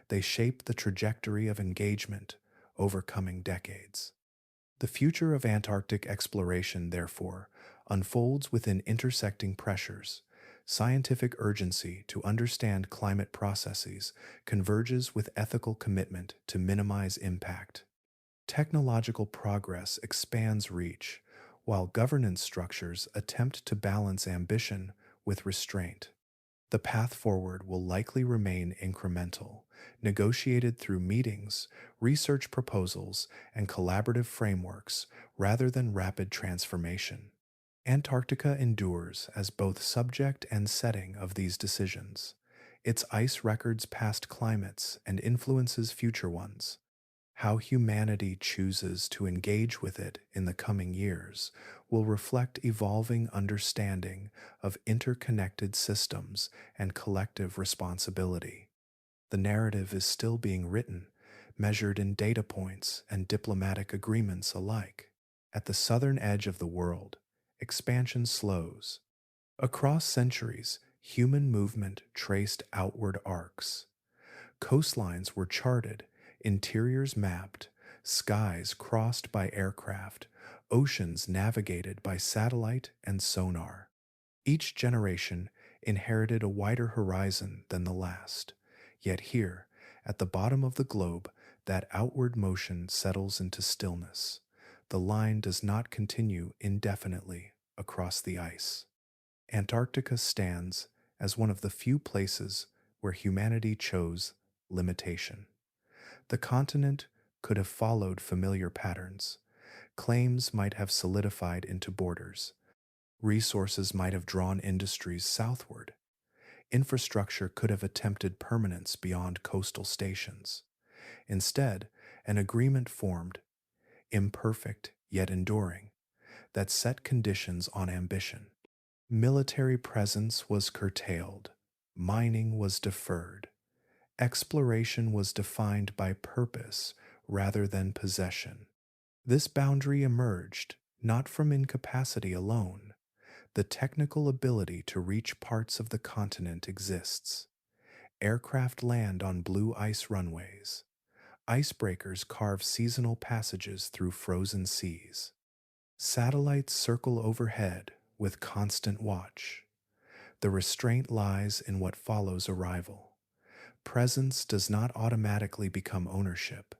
Speaker 1: They shape the trajectory of engagement over coming decades. The future of Antarctic exploration, therefore, unfolds within intersecting pressures. Scientific urgency to understand climate processes converges with ethical commitment to minimize impact. Technological progress expands reach, while governance structures attempt to balance ambition with restraint. The path forward will likely remain incremental, negotiated through meetings, research proposals, and collaborative frameworks rather than rapid transformation. Antarctica endures as both subject and setting of these decisions. Its ice records past climates and influences future ones. How humanity chooses to engage with it in the coming years will reflect evolving understanding of interconnected systems and collective responsibility. The narrative is still being written, measured in data points and diplomatic agreements alike. At the southern edge of the world, expansion slows. Across centuries, human movement traced outward arcs. Coastlines were charted, interiors mapped, skies crossed by aircraft, oceans navigated by satellite and sonar. Each generation inherited a wider horizon than the last. Yet here, at the bottom of the globe, that outward motion settles into stillness. The line does not continue indefinitely across the ice. Antarctica stands as one of the few places where humanity chose limitation. The continent could have followed familiar patterns. Claims might have solidified into borders. Resources might have drawn industries southward. Infrastructure could have attempted permanence beyond coastal stations. Instead, an agreement formed, imperfect yet enduring, that set conditions on ambition. Military presence was curtailed, mining was deferred, exploration was defined by purpose rather than possession. This boundary emerged not from incapacity alone. The technical ability to reach parts of the continent exists. Aircraft land on blue ice runways. Icebreakers carve seasonal passages through frozen seas. Satellites circle overhead with constant watch. The restraint lies in what follows arrival. Presence does not automatically become ownership,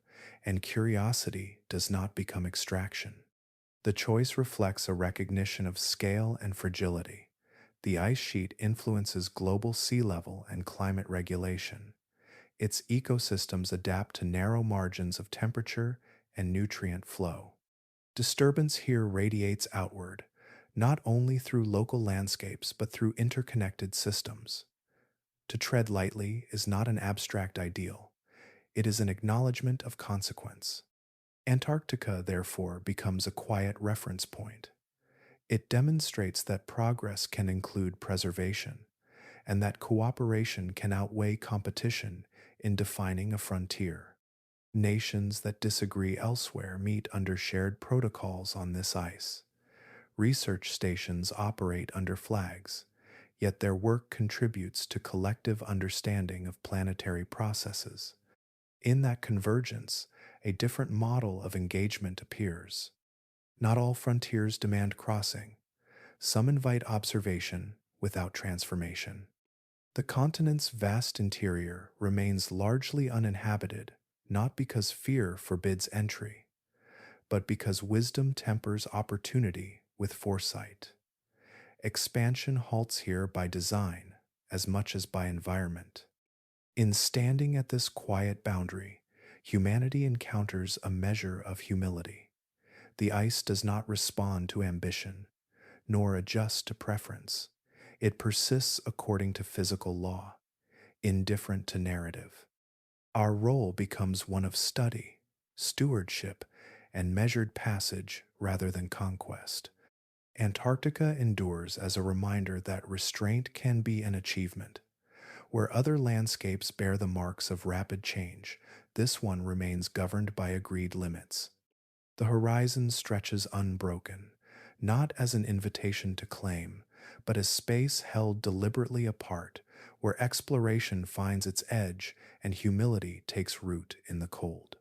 Speaker 1: and curiosity does not become extraction. The choice reflects a recognition of scale and fragility. The ice sheet influences global sea level and climate regulation. Its ecosystems adapt to narrow margins of temperature and nutrient flow. Disturbance here radiates outward, not only through local landscapes but through interconnected systems. To tread lightly is not an abstract ideal, it is an acknowledgement of consequence. Antarctica, therefore, becomes a quiet reference point. It demonstrates that progress can include preservation, and that cooperation can outweigh competition in defining a frontier. Nations that disagree elsewhere meet under shared protocols on this ice. Research stations operate under flags, yet their work contributes to collective understanding of planetary processes. In that convergence, a different model of engagement appears. Not all frontiers demand crossing. Some invite observation without transformation. The continent's vast interior remains largely uninhabited, not because fear forbids entry, but because wisdom tempers opportunity with foresight. Expansion halts here by design as much as by environment. In standing at this quiet boundary, humanity encounters a measure of humility. The ice does not respond to ambition, nor adjust to preference. It persists according to physical law, indifferent to narrative. Our role becomes one of study, stewardship, and measured passage rather than conquest. Antarctica endures as a reminder that restraint can be an achievement. Where other landscapes bear the marks of rapid change, this one remains governed by agreed limits. The horizon stretches unbroken, not as an invitation to claim, but as space held deliberately apart, where exploration finds its edge and humility takes root in the cold.